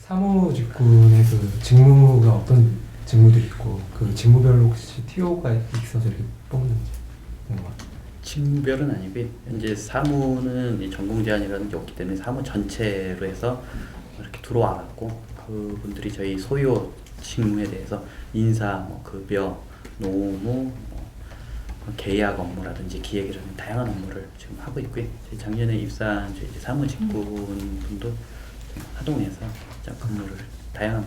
사무직군의 그 직무가 어떤 직무들이 있고 그 직무별로 혹시 TO가 있어서 이렇게 뽑는지 궁금합니다. 직무별은 아니고요. 현재 사무는 이 전공 제한이라는 게 없기 때문에 사무 전체로 해서 이렇게 들어와 갖고 그분들이 저희 소요 직무에 대해서 인사, 뭐 급여, 노무, 뭐 계약 업무라든지 기획이라는 다양한 업무를 지금 하고 있고요. 저희 작년에 입사한 저희 사무 직군 분도 하동에서 근무를 다양한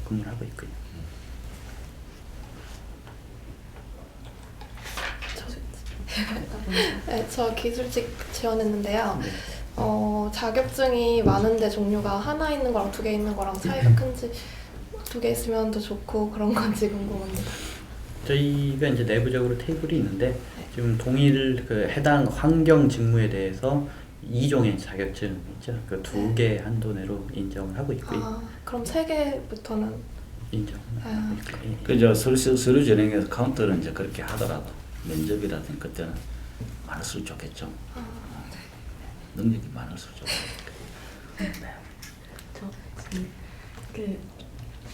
근무를 하고 있고요. 네, 저 기술직 지원했는데요. 네. 자격증이 많은데 종류가 하나 있는 거랑 두 개 있는 거랑 차이가 큰지 두 개 있으면 더 좋고 그런 건지 궁금합니다. 저희가 이제 내부적으로 테이블이 있는데 지금 동일 그 해당 환경 직무에 대해서 2종의 자격증 있죠. 그 두 개 한도 내로 인정을 하고 있고요. 그럼 세 개부터는 인정을 하고 있고요. 그저 서류 전형에서 카운터는 이제 그렇게 하더라도 면접이라든지 그때는 많을수록 좋겠죠. 능력이 많을수록 좋겠죠. 그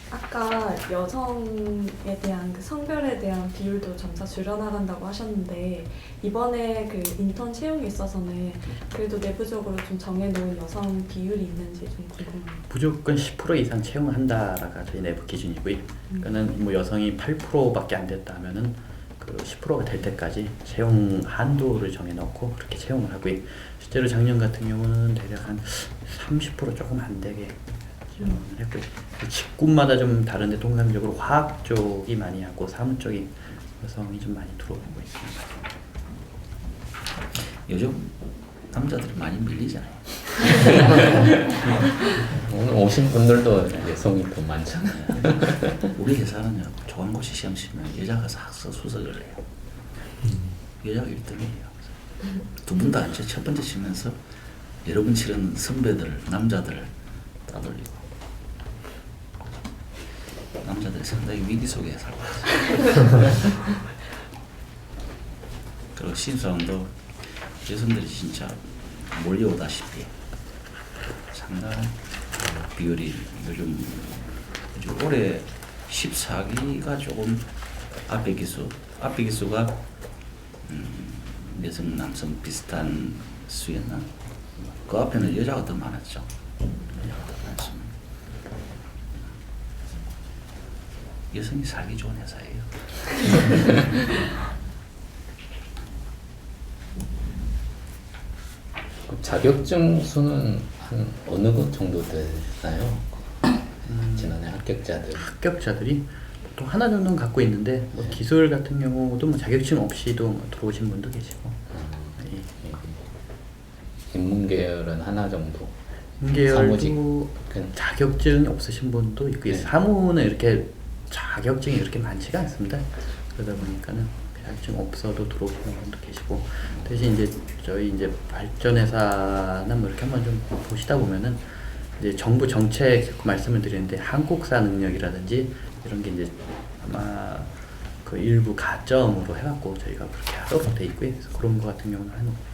아까 여성에 대한 그 성별에 대한 비율도 점차 줄여나간다고 하셨는데 이번에 그 인턴 채용에 있어서는 그래도 내부적으로 좀 정해놓은 여성 비율이 있는지 좀 궁금합니다. 무조건 10% 이상 채용을 한다라가 저희 내부 기준이고요. 그러니까는 뭐 여성이 8%밖에 안 됐다 하면은 그 10%가 될 때까지 채용 한도를 정해놓고 그렇게 채용을 하고요. 실제로 작년 같은 경우는 대략 한 30% 조금 안 되게 지원을 했고요. 직군마다 좀 다른데 통상적으로 화학 쪽이 많이 하고 사무 쪽이 여성이 좀 많이 들어오고 있습니다. 요즘 남자들이 많이 밀리잖아요. 오늘 오신 분들도 여성이 더 많잖아요. 우리 회사는요, 좋은 곳이 시험 치면 여자가 싹서 수석을 해요. 여자가 1등이에요. 두 분 다 이제 첫 번째 치면서 여러분 치는 선배들, 남자들을 따돌리고 남자들이 상당히 위기 속에 살고 있어요. 그리고 신수왕도 여성들이 진짜 몰려오다시피 상당한 비율이 요즘 올해 14기가 조금 앞에 기수가 여성 남성 비슷한 수였나? 그 앞에는 여자가 더 많았죠. 여자가 더 많습니다. 여성이 살기 좋은 회사예요. 자격증 수는 한 어느 것 정도 되나요? 지난해 합격자들이 보통 하나 정도는 갖고 있는데 뭐 기술 같은 경우도 뭐 자격증 없이도 뭐 들어오신 분도 계시고 인문계열은 하나 정도. 인계열도 자격증이 없으신 분도 있고 네. 사무는 이렇게 자격증이 이렇게 많지가 않습니다. 그러다 보니까는 자격증 없어도 들어오시는 분도 계시고 대신 이제 저희 이제 발전회사나 뭐 이렇게 한번 좀 보시다 보면은 이제 정부 정책 자꾸 말씀을 드리는데 한국사 능력이라든지 이런 게 이제 아마 그 일부 가점으로 해갖고 저희가 그렇게 하도록 돼 있고요. 그래서 그런 거 같은 경우는 해놓고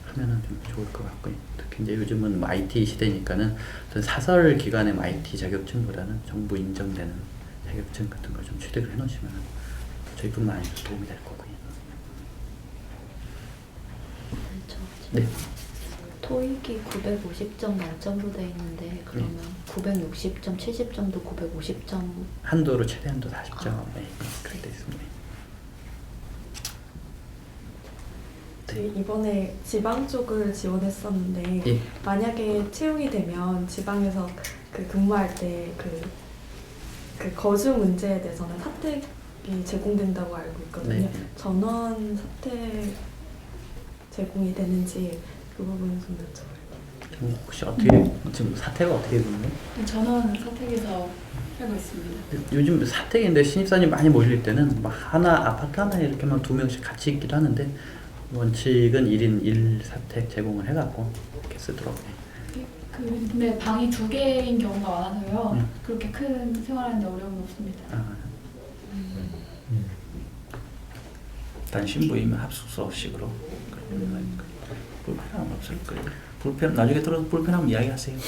하면은 좀 좋을 것 같고요. 특히 이제 요즘은 IT 시대니까는 어떤 사설 기관의 IT 자격증보다는 정부 인정되는 자격증 같은 걸 좀 취득을 해놓으시면 저희뿐만 아니라 도움이 될 거고요. 네. 토익이 950점 만점으로 돼 있는데 그러면 960점, 70점도 950점 한도로 최대 한도 40점 네, 그렇게 돼 있습니다. 저희 이번에 지방 쪽을 지원했었는데 예. 만약에 채용이 되면 지방에서 그 근무할 때 그 거주 문제에 대해서는 사택이 제공된다고 알고 있거든요. 네. 전원 사택 제공이 되는지 그 부분 좀 여쭤봐요. 지금 혹시 어떻게 지금 사태가 어떻게 되나요? 전원 사택에서 살고 있습니다. 요즘 사택인데 신입사원이 많이 몰릴 때는 막 하나 아파트 하나에 이렇게만 2명씩 같이 있기도 하는데 원칙은 1인 1사택 제공을 해갖고 이렇게 쓰더라고요. 근데 방이 2개인 경우가 많아서요. 그렇게 큰 생활하는데 어려움은 없습니다. 단신부이면 합숙소식으로 불편함 없을 거예요. 나중에 들어서 불편하면 이야기하세요.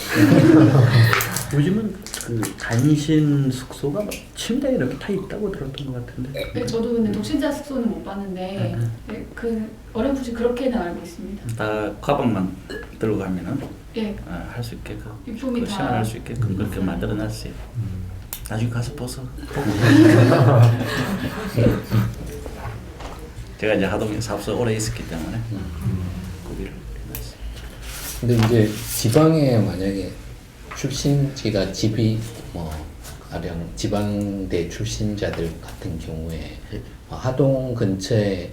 요즘은 그 단신 숙소가 막 침대에 이렇게 다 있다고 들었던 것 같은데. 네, 저도 근데 독신자 숙소는 못 봤는데 네, 그 어렴풋이 그렇게는 알고 있습니다. 다 가방만 들고 가면은 예, 할 수 있게끔 유품이 그 다 시간할 수 있게끔 그렇게 만들어놨어요. 나중에 가서 보소. 제가 이제 하동에 사업소 오래 있었기 때문에 거기를 해놨어요. 근데 이제 지방에 만약에 출신지가 집이 뭐 가령 지방대 출신자들 같은 경우에 하동 근처에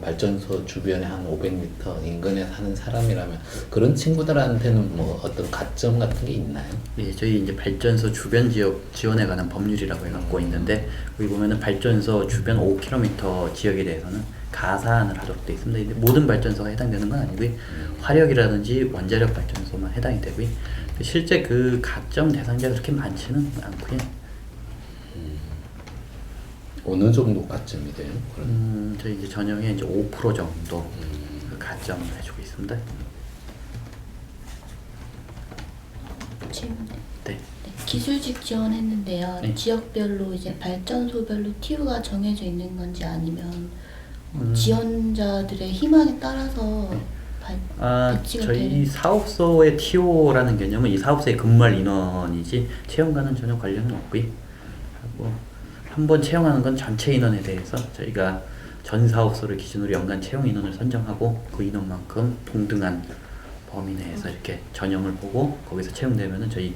발전소 주변에 한 500m 인근에 사는 사람이라면 그런 친구들한테는 뭐 어떤 가점 같은 게 있나요? 네, 저희 이제 발전소 주변 지역 지원에 관한 법률이라고 해갖고 있는데 거기 보면은 발전소 주변 5km 지역에 대해서는 가산을 하도록 돼 있습니다. 근데 모든 발전소가 해당되는 건 아니고요. 화력이라든지 원자력 발전소만 해당이 되고요. 실제 그 가점 대상자가 그렇게 많지는 않고요. 어느 정도 가점이 돼요? 그럼? 저희 이제 전형에 이제 5% 정도 그 가점을 해주고 있습니다. 질문. 네. 네, 기술직 지원했는데요. 네. 지역별로 이제 발전소별로 TU가 정해져 있는 건지 아니면 지원자들의 희망에 따라서 배치가 저희 되는 사업소의 TO라는 개념은 이 사업소에 근무할 인원이지 채용과는 전혀 관련은 없고요. 하고 한번 채용하는 건 전체 인원에 대해서 저희가 전 사업소를 기준으로 연간 채용 인원을 선정하고 그 인원만큼 동등한 범위 내에서 이렇게 전형을 보고 거기서 채용되면은 저희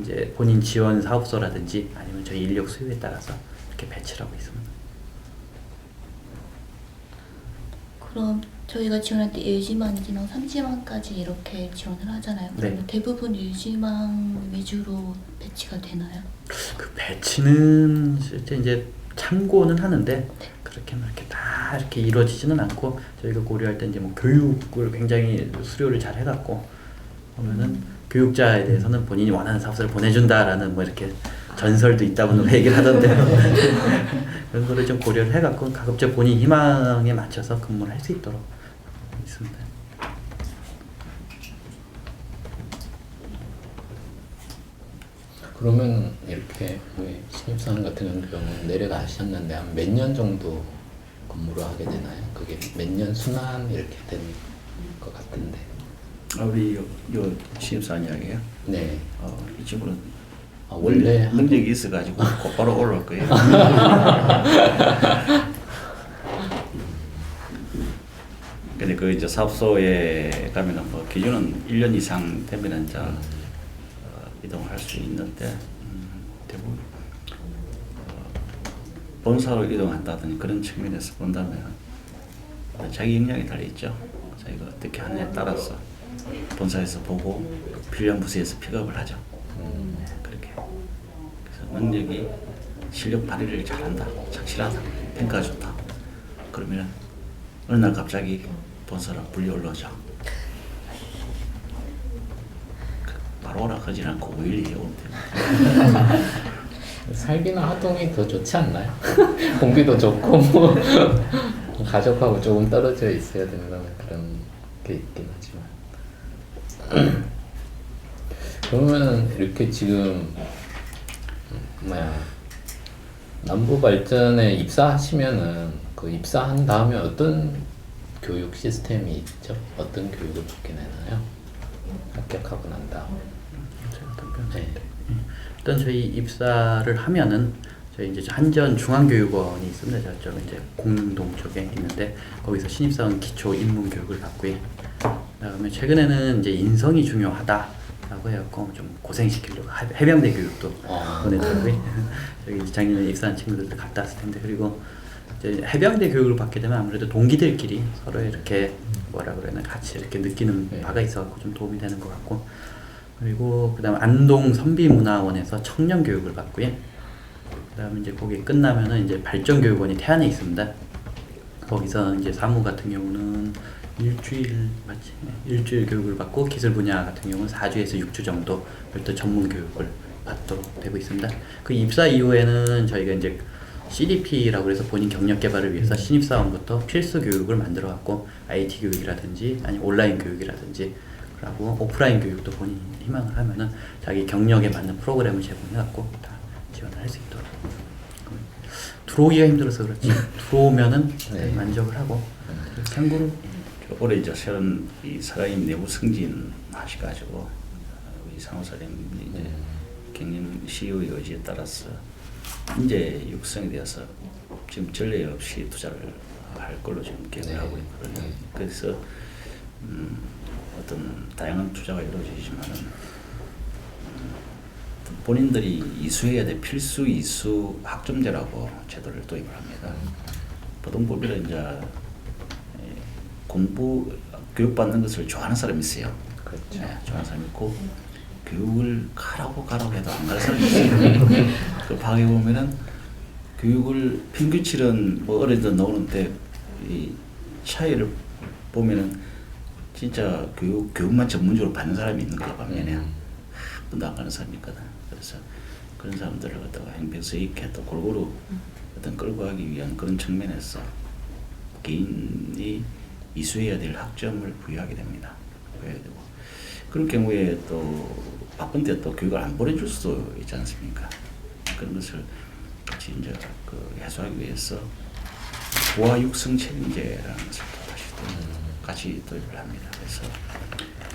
이제 본인 지원 사업소라든지 아니면 저희 인력 수요에 따라서 이렇게 배치를 하고 있습니다. 그럼 저희가 지원할 때 1지망, 2지망, 3지망까지 이렇게 지원을 하잖아요. 그러면 네. 대부분 1지망 위주로 배치가 되나요? 그 배치는 실제 이제 참고는 하는데 그렇게 막 이렇게 다 이렇게 이루어지지는 않고 저희가 고려할 때 이제 뭐 교육을 굉장히 수료를 잘 해갖고 보면은 교육자에 대해서는 본인이 원하는 사업소를 보내준다라는 뭐 이렇게 전설도 있다고는 얘기를 하던데요. 그런 거를 좀 고려를 해갖고 가급적 본인 희망에 맞춰서 근무를 할 수 있도록 있습니다. 그러면 이렇게 우리 신입사원 같은 경우는 내려가셨는데 한 몇 년 정도 근무를 하게 되나요? 그게 몇 년 순환 이렇게 되는 것 같은데. 우리 요 신입사원 이야기예요. 네. 이 친구는 원래 능력이 있어가지고 곧바로 올라올 거예요. 근데 그 이제 사업소에 가면은 뭐 기준은 1년 이상 되면은 이제 이동을 할 수 있는데 대부분 본사로 이동한다든지 그런 측면에서 본다면 자기 역량이 달려 있죠. 자기가 어떻게 하느냐에 따라서 본사에서 보고 필요한 부서에서 픽업을 하죠. 그렇게 그래서 능력이 실력 발휘를 잘한다, 착실하다, 평가 좋다. 그러면 어느 날 갑자기 본사로 불려 올라오죠. 바로 오라 하진 않고 5일 뒤에 오면 됩니다. 살기나 하동이 더 좋지 않나요? 공기도 좋고 뭐 가족하고 조금 떨어져 있어야 된다는 그런 게 있긴 하지만 그러면 이렇게 지금 남부 발전에 입사하시면은 그 입사한 다음에 어떤 교육 시스템이 있죠? 어떤 교육을 받게 되나요? 합격하고 난 다음. 네. 일단 저희 입사를 하면은 저희 이제 한전 중앙교육원이 있습니다. 저쪽 이제 공릉동 쪽에 있는데 거기서 신입사원 기초 입문 교육을 받고요. 그다음에 최근에는 이제 인성이 중요하다라고 해갖고 좀 고생시키려고 해병대 교육도 보내더라고요. 저기 작년에 입사한 친구들도 갔다 왔을 텐데 그리고 이제 해병대 교육을 받게 되면 아무래도 동기들끼리 서로 이렇게 뭐라 그러나 같이 이렇게 느끼는 바가 있어갖고 좀 도움이 되는 것 같고 그리고 그다음 안동 선비문화원에서 청년 교육을 받고요. 그다음에 이제 거기 끝나면은 이제 발전교육원이 태안에 있습니다. 거기서 이제 사무 같은 경우는 일주일 교육을 받고 기술 분야 같은 경우는 4주에서 6주 정도 별도 전문 교육을 받도록 되고 있습니다. 그 입사 이후에는 저희가 이제 CDP라고 해서 본인 경력 개발을 위해서 신입사원부터 필수 교육을 만들어 갖고 IT 교육이라든지 아니 온라인 교육이라든지 라고 오프라인 교육도 본인이 희망을 하면은 자기 경력에 맞는 프로그램을 제공해갖고 다 지원을 할 수 있도록. 들어오기가 힘들어서 그렇지 들어오면은 네. 만족을 하고 참고로 올해 이제 새로운 이 사장님 내부 승진 하셔가지고 우리 상호사장님이 이제 경영 CEO의 의지에 따라서 인재 육성에 대해서 지금 전례 없이 투자를 할 걸로 지금 계획을 하고 있거든요. 그래서 어떤 다양한 투자가 이루어지지만은 본인들이 이수해야 될 필수 이수 학점제라고 제도를 도입을 합니다. 보통 보면 이제 공부 교육받는 것을 좋아하는 사람이 있어요. 그렇죠. 네, 좋아하는 사람이 있고 교육을 가라고 해도 안 갈 사람이 있어요. 그 방에 보면은 교육을 평균치는 뭐 어른들 나오는데 이 차이를 보면은 진짜 교육만 전문적으로 받는 사람이 있는 거 반면에 한 번도 안 가는 사람이 있거든. 그래서 그런 사람들을 갖다가 행평수 있게 또 골고루 어떤 끌고 가기 위한 그런 측면에서 개인이 이수해야 될 학점을 부여하게 됩니다. 부여하게 되고 그런 경우에 또 바쁜데 또 교육을 안 보내줄 수도 있지 않습니까? 그런 것을 같이 이제 그 해소하기 위해서 부하 육성 책임제라는 것을 또 다시 또 같이 도입을 합니다. 그래서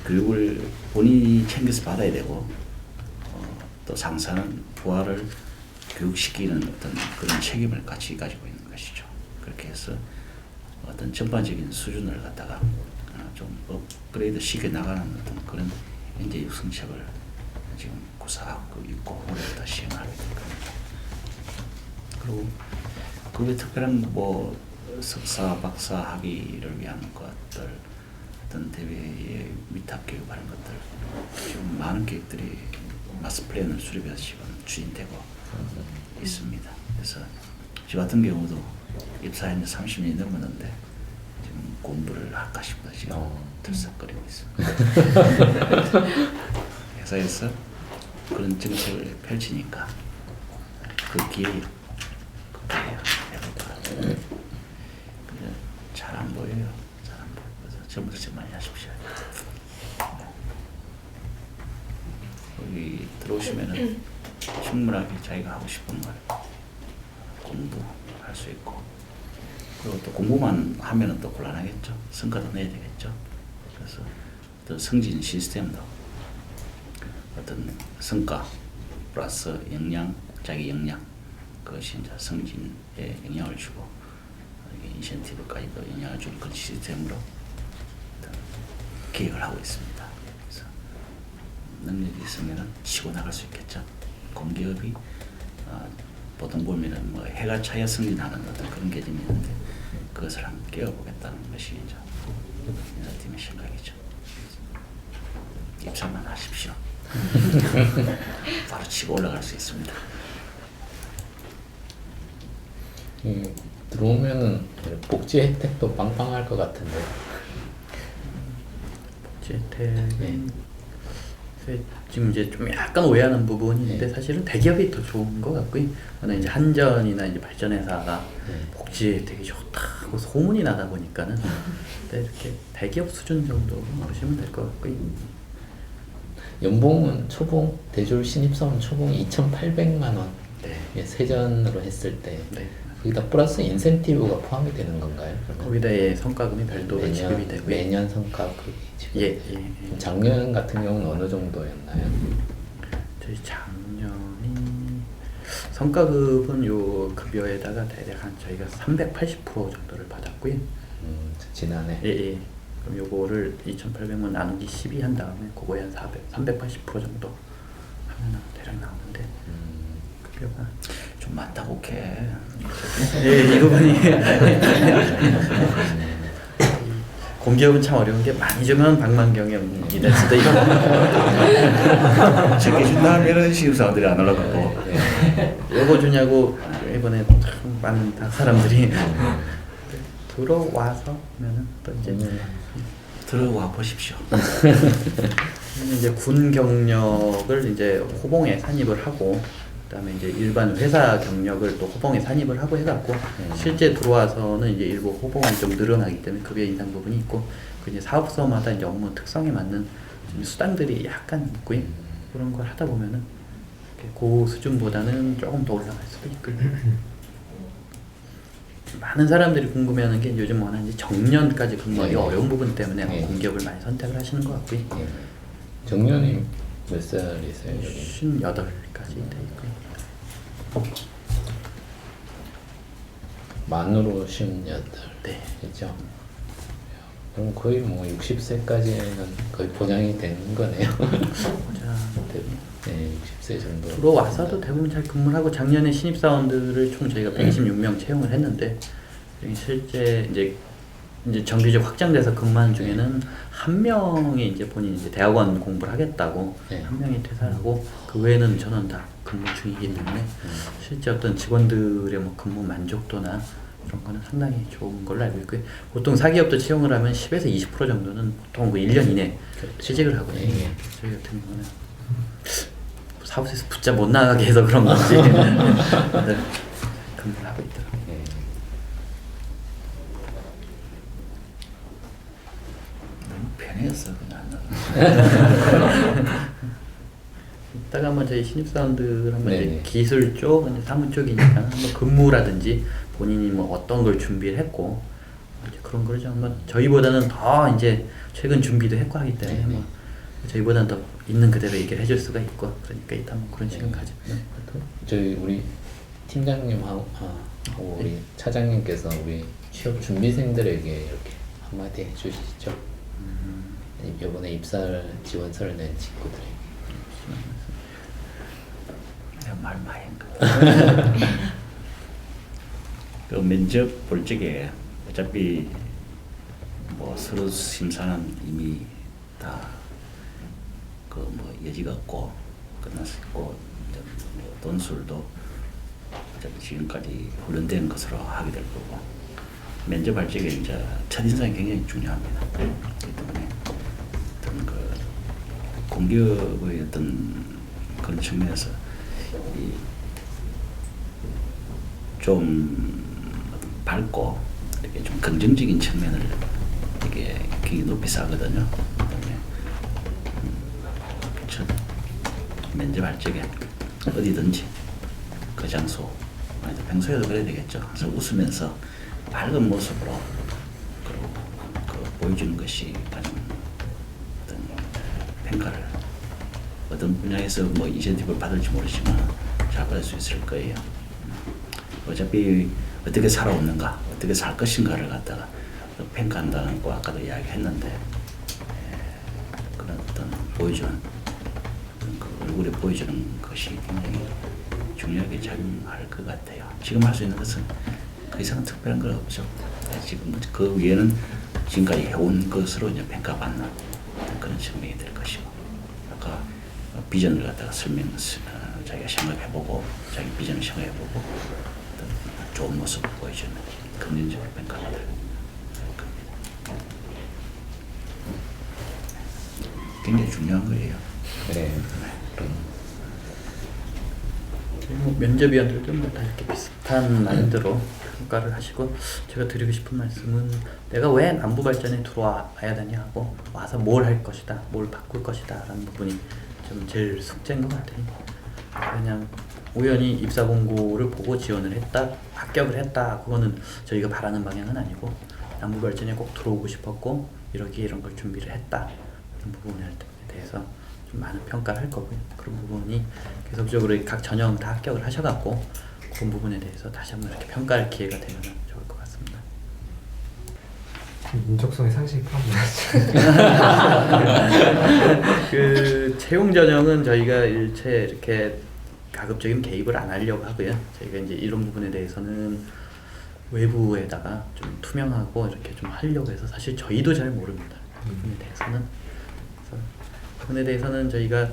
교육을 본인이 챙겨서 받아야 되고 또 상사는 부하를 교육시키는 어떤 그런 책임을 같이 가지고 있는 것이죠. 그렇게 해서 어떤 전반적인 수준을 갖다가 좀 업그레이드 시켜 나가는 어떤 그런 인재 육성책을 지금 구사하고 있고 올해부터 시행하게 될 겁니다. 그리고 그 외 특별한 뭐 석사, 박사 학위를 위한 것들, 어떤 대회에 위탁 교육하는 것들 지금 많은 계획들이 마스 플랜을 수립해서 지금 추진되고 있습니다. 그래서 저 같은 경우도 입사한 지 30년이 넘었는데 지금 공부를 할까 싶어 지금 들썩거리고 있습니다. 회사에서 그런 정책을 펼치니까 그 기회에 해볼까. 잘 안 보여요. 잘 안 보여요. 그래서 전부 좀 많이 하십시오. 여기 들어오시면은 충분하게 자기가 하고 싶은 걸 공부할 수 있고 그리고 또 공부만 하면은 또 곤란하겠죠. 성과도 내야 되겠죠. 그래서 또 승진 시스템도 어떤 성과 플러스 역량, 자기 역량 그것이 이제 승진에 영향을 주고 인센티브까지도 영향을 주는 그런 시스템으로 계획을 하고 있습니다. 그래서 능력이 있으면 치고 나갈 수 있겠죠. 공기업이 보통 보면은 뭐 해가 차야 승진하는 어떤 그런 개념이 있는데 그것을 한번 깨워보겠다는 것이 이제 인사팀의 생각이죠. 입사만 하십시오. 바로 치고 올라갈 수 있습니다. 들어오면은 복지 혜택도 빵빵할 것 같은데. 복지 혜택은 지금 이제 좀 약간 오해하는 부분이 있는데 사실은 대기업이 더 좋은 것 같고요. 저는 이제 한전이나 이제 발전회사가 복지 혜택이 좋다고 소문이 나다 보니까는 이렇게 대기업 수준 정도 보시면 될 것 같고요. 연봉은 초봉 대졸 신입사원 초봉이 2,800만 원. 네. 세전으로 했을 때 네. 거기다 플러스 인센티브가 포함이 되는 건가요? 거기다 성과금이 별도로 지급이 되고요. 매년 성과급이 지급. 예. 작년 같은 경우는 어느 정도였나요? 저희 작년이 성과급은 요 급여에다가 대략 한 저희가 380% 정도를 받았고요. 지난해. 예. 그럼 요거를 2,800만 나누기 12 한 다음에 그거에 한 380% 정도 하면 대략 나오는데 급여가 좀 많다고 해. 예, 이 부분이 공기업은 참 어려운 게 많이 주면 방망경이 될 수도 있고 적게 준다 하면은 신입사원들이 안 올라가고 요거 주냐고 이번에 참 많은 사람들이 들어와서면은 또 이제 들어와 보십시오. 이제 군 경력을 이제 호봉에 산입을 하고 그다음에 이제 일반 회사 경력을 또 호봉에 산입을 하고 해갖고 실제 들어와서는 이제 일부 호봉이 좀 늘어나기 때문에 급여 인상 부분이 있고 그 이제 사업소마다 이제 업무 특성에 맞는 좀 수당들이 약간 있고요. 그런 걸 하다 보면은 그 수준보다는 조금 더 올라갈 수도 있고요. 많은 사람들이 궁금해하는 게 요즘 워낙 이제 정년까지 근무하기 어려운 부분 때문에 공기업을 많이 선택을 하시는 것 같고요. 정년이 몇 살이세요? 여기? 58까지 돼 있고요. 만으로 58. 네. 그죠? 그럼 거의 뭐 60세까지는 거의 보장이 되는 거네요. 네, 60세 정도. 들어와서도 대부분 잘 근무를 하고 작년에 신입사원들을 총 저희가 126명 채용을 했는데 실제 이제 정규직 확장돼서 근무하는 중에는 한 명이 이제 본인이 이제 대학원 공부를 하겠다고 한 명이 퇴사하고 그 외에는 전원 다 근무 중이기 때문에 실제 어떤 직원들의 뭐 근무 만족도나 이런 거는 상당히 좋은 걸로 알고 있고요. 보통 사기업도 채용을 하면 10에서 20% 정도는 보통 그 1년 이내 취직을 하거든요. 저희 같은 경우는 사무실에서 붙자 못 나가게 해서 그런 건지 다들 근무를 하고 있더라고요. 너무 편해서 그냥. 이따가 한번 저희 신입사원들 한번 이제 기술 쪽, 이제 사무 쪽이니까 한번 근무라든지 본인이 뭐 어떤 걸 준비를 했고 이제 그런 거를 좀 한번 저희보다는 더 이제 최근 준비도 했고 하기 때문에 뭐 저희보다는 더 있는 그대로 얘기를 해줄 수가 있고 그러니까 이따 한번 그런 시간 가지면 저희 우리 팀장님하고 우리 차장님께서 우리 취업 준비생들에게 이렇게 한마디 해주시죠. 이번에 입사 지원서를 낸 친구들이. 내가 말 많이 한 거. 그 면접 볼 적에 어차피 뭐 서로 심사는 이미 다 그 뭐 여지가 없고 끝났고 이제 뭐 돈술도 어차피 지금까지 훈련된 것으로 하게 될 거고 면접할 적에 이제 첫인상이 굉장히 중요합니다. 그렇기 때문에 어떤 그 공기업의 어떤 그런 측면에서 좀 밝고 이렇게 좀 긍정적인 측면을 이게 굉장히 높이 쌓거든요. 그다음에 첫 면접할 적에 어디든지 그 장소, 평소에도 그래야 되겠죠. 그래서 웃으면서 밝은 모습으로 그 보여주는 것이 가장 어떤 평가를 어떤 분야에서 뭐 인센티브를 받을지 모르지만 잘 받을 수 있을 거예요. 어차피 어떻게 살아오는가, 어떻게 살 것인가를 갖다가 평가한다는 거 아까도 이야기했는데 그런 어떤 보여주는 그 얼굴에 보여주는 것이 굉장히 중요하게 작용할 것 같아요. 지금 할 수 있는 것은 그 이상은 특별한 건 없죠. 지금 그 위에는 지금까지 해온 것으로 이제 평가받는 그런 측면이 될 것이고 아까 비전을 갖다가 자기가 생각해보고 자기 비전을 생각해보고 좋은 모습을 보여주는 긍정적으로 평가를 받을 겁니다. 굉장히 중요한 거예요. 네. 뭐 면접위원들도 뭐 다 이렇게 비슷한 마인드로 평가를 하시고 제가 드리고 싶은 말씀은 내가 왜 남부발전에 들어와야 되냐 하고 와서 뭘 할 것이다, 뭘 바꿀 것이다 라는 부분이 좀 제일 숙제인 것 같아요. 그냥 우연히 입사 공고를 보고 지원을 했다, 합격을 했다 그거는 저희가 바라는 방향은 아니고 남부발전에 꼭 들어오고 싶었고 이러기에 이런 걸 준비를 했다 이런 부분에 대해서 좀 많은 평가를 할 거고요. 그런 부분이 계속적으로 각 전형 다 합격을 하셔갖고 그런 부분에 대해서 다시 한번 이렇게 평가할 기회가 되면 좋을 것 같습니다. 민족성의 상식이 파악되죠. 그 채용 전형은 저희가 일체 이렇게 가급적이면 개입을 안 하려고 하고요. 저희가 이제 이런 부분에 대해서는 외부에다가 좀 투명하고 이렇게 좀 하려고 해서 사실 저희도 잘 모릅니다. 그 부분에 대해서는. 그래서 그 부분에 대해서는 저희가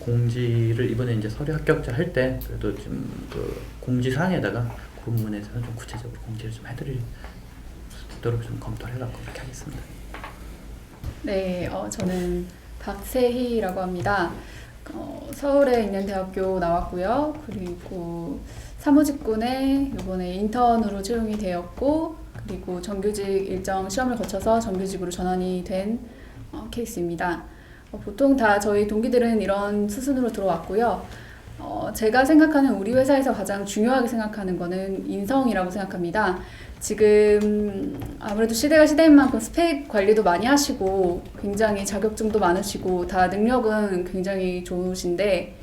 공지를 이번에 이제 서류 합격자 할 때 그래도 좀 그 공지사항에다가 그 부분에서는 좀 구체적으로 공지를 좀 해드릴 수 있도록 좀 검토를 해갖고 그렇게 하겠습니다. 네, 저는 박세희라고 합니다. 서울에 있는 대학교 나왔고요. 그리고 사무직군에 이번에 인턴으로 채용이 되었고 그리고 정규직 일정 시험을 거쳐서 정규직으로 전환이 된 케이스입니다. 보통 다 저희 동기들은 이런 수순으로 들어왔고요. 제가 생각하는 우리 회사에서 가장 중요하게 생각하는 거는 인성이라고 생각합니다. 지금 아무래도 시대가 시대인 만큼 스펙 관리도 많이 하시고 굉장히 자격증도 많으시고 다 능력은 굉장히 좋으신데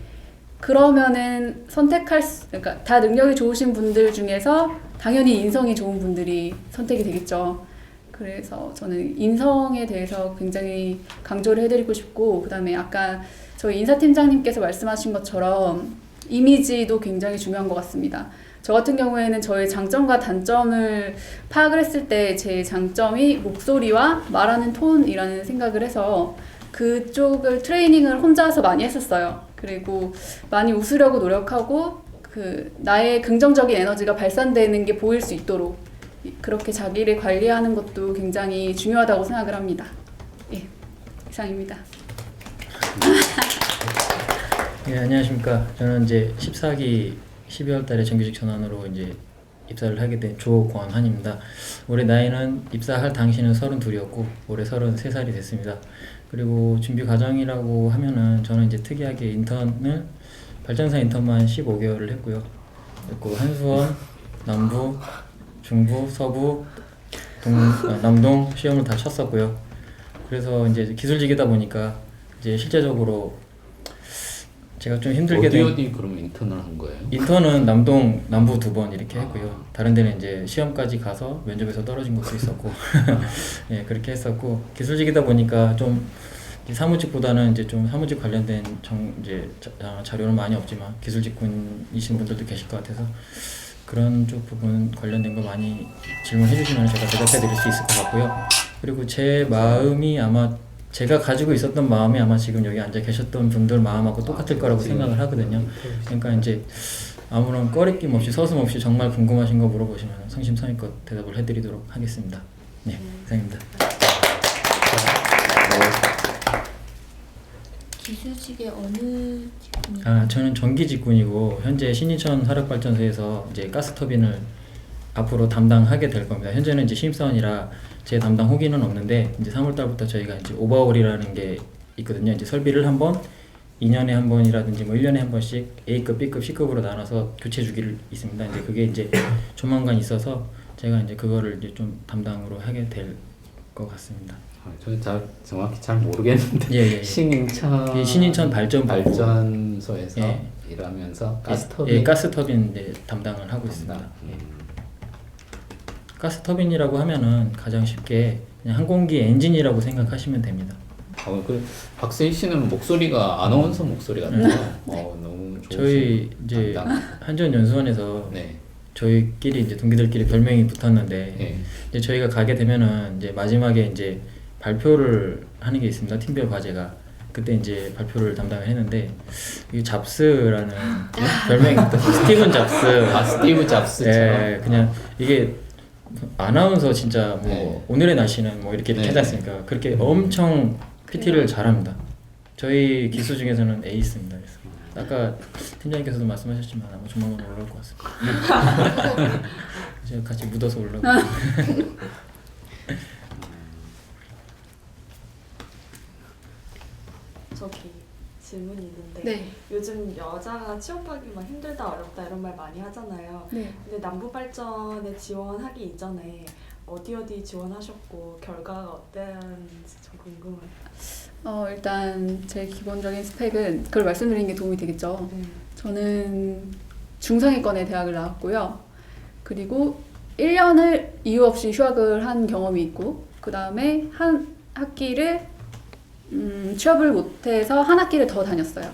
그러면은 그러니까 다 능력이 좋으신 분들 중에서 당연히 인성이 좋은 분들이 선택이 되겠죠. 그래서 저는 인성에 대해서 굉장히 강조를 해드리고 싶고, 그 다음에 아까 저희 인사팀장님께서 말씀하신 것처럼 이미지도 굉장히 중요한 것 같습니다. 저 같은 경우에는 저의 장점과 단점을 파악을 했을 때 제 장점이 목소리와 말하는 톤이라는 생각을 해서 그쪽을 트레이닝을 혼자서 많이 했었어요. 그리고 많이 웃으려고 노력하고 나의 긍정적인 에너지가 발산되는 게 보일 수 있도록 그렇게 자기를 관리하는 것도 굉장히 중요하다고 생각을 합니다. 예, 이상입니다. 네, 안녕하십니까. 저는 이제 14기 12월 달에 정규직 전환으로 이제 입사를 하게 된 조권환입니다. 올해 나이는 입사할 당시는 32이었고 올해 33살이 됐습니다. 그리고 준비 과정이라고 하면은 저는 이제 특이하게 인턴을 발전사 인턴만 15개월을 했고요. 그리고 한수원, 남부, 중부, 서부, 남동 시험을 다 쳤었고요. 그래서 이제 기술직이다 보니까 이제 실제적으로 제가 좀 힘들게 된 어디 그럼 인턴을 한 거예요? 인턴은 남동, 남부 2번 이렇게 했고요. 다른 데는 이제 시험까지 가서 면접에서 떨어진 것도 있었고, 예, 그렇게 했었고 기술직이다 보니까 좀 사무직보다는 이제 좀 사무직 관련된 자료는 많이 없지만 기술직군이신 분들도 계실 것 같아서 그런 쪽 부분 관련된 거 많이 질문해 주시면 제가 대답해 드릴 수 있을 것 같고요. 그리고 제 마음이 아마 제가 가지고 있었던 마음이 아마 지금 여기 앉아 계셨던 분들 마음하고 똑같을 거라고 생각을 하거든요. 그러니까 이제 아무런 꺼리낌 없이 서슴없이 정말 궁금하신 거 물어보시면 성심성의껏 대답을 해드리도록 하겠습니다. 네, 이상입니다. 기술직의 어느 직군이? 저는 전기 직군이고 현재 신인천 화력발전소에서 이제 가스터빈을 앞으로 담당하게 될 겁니다. 현재는 이제 신입사원이라 제 담당 후기는 없는데 이제 3월 달부터 저희가 이제 오버홀이라는 게 있거든요. 이제 설비를 한번 2년에 한 번이라든지 뭐 1년에 한 번씩 A급, B급, C급으로 나눠서 교체 주기를 있습니다. 이제 그게 이제 조만간 있어서 제가 이제 그거를 이제 좀 담당으로 하게 될 것 같습니다. 저는 정확히 잘 모르겠는데 예. 신인천 발전소에서 예. 일하면서 가스터빈 예, 가스터빈 이제 담당을 하고 있습니다. 가스터빈이라고 하면은 가장 쉽게 그냥 항공기 엔진이라고 생각하시면 됩니다. 그 박세희 씨는 목소리가 아나운서 목소리 같아요. 너무 좋으신 저희 이제 한전연수원에서 네. 저희끼리 이제 동기들끼리 별명이 붙었는데 네. 이제 저희가 가게 되면은 이제 마지막에 이제 발표를 하는 게 있습니다. 팀별 과제가. 그때 이제 발표를 담당을 했는데 이 잡스라는 별명이 붙었어요. 스티븐 잡스. 스티브 잡스처럼. 네, 그냥 이게 아나운서 진짜 뭐 네. 오늘의 날씨는 뭐 이렇게 하지 않습니까? 그렇게 엄청 PT를 잘합니다. 저희 기수 중에서는 에이스입니다. 그래서 아까 팀장님께서도 말씀하셨지만 아마 조만간 올라올 것 같습니다. 이제 같이 묻어서 올라오고. 저기 질문이 있는데 네. 요즘 여자가 취업하기 막 힘들다 어렵다 이런 말 많이 하잖아요. 네. 근데 남부발전에 지원하기 이전에 어디 지원하셨고 결과가 어땠는지 좀 궁금해요. 일단 제 기본적인 스펙은 그걸 말씀드리는 게 도움이 되겠죠. 네. 저는 중상위권의 대학을 나왔고요. 그리고 1년을 이유 없이 휴학을 한 경험이 있고 그 다음에 한 학기를 취업을 못해서 한 학기를 더 다녔어요.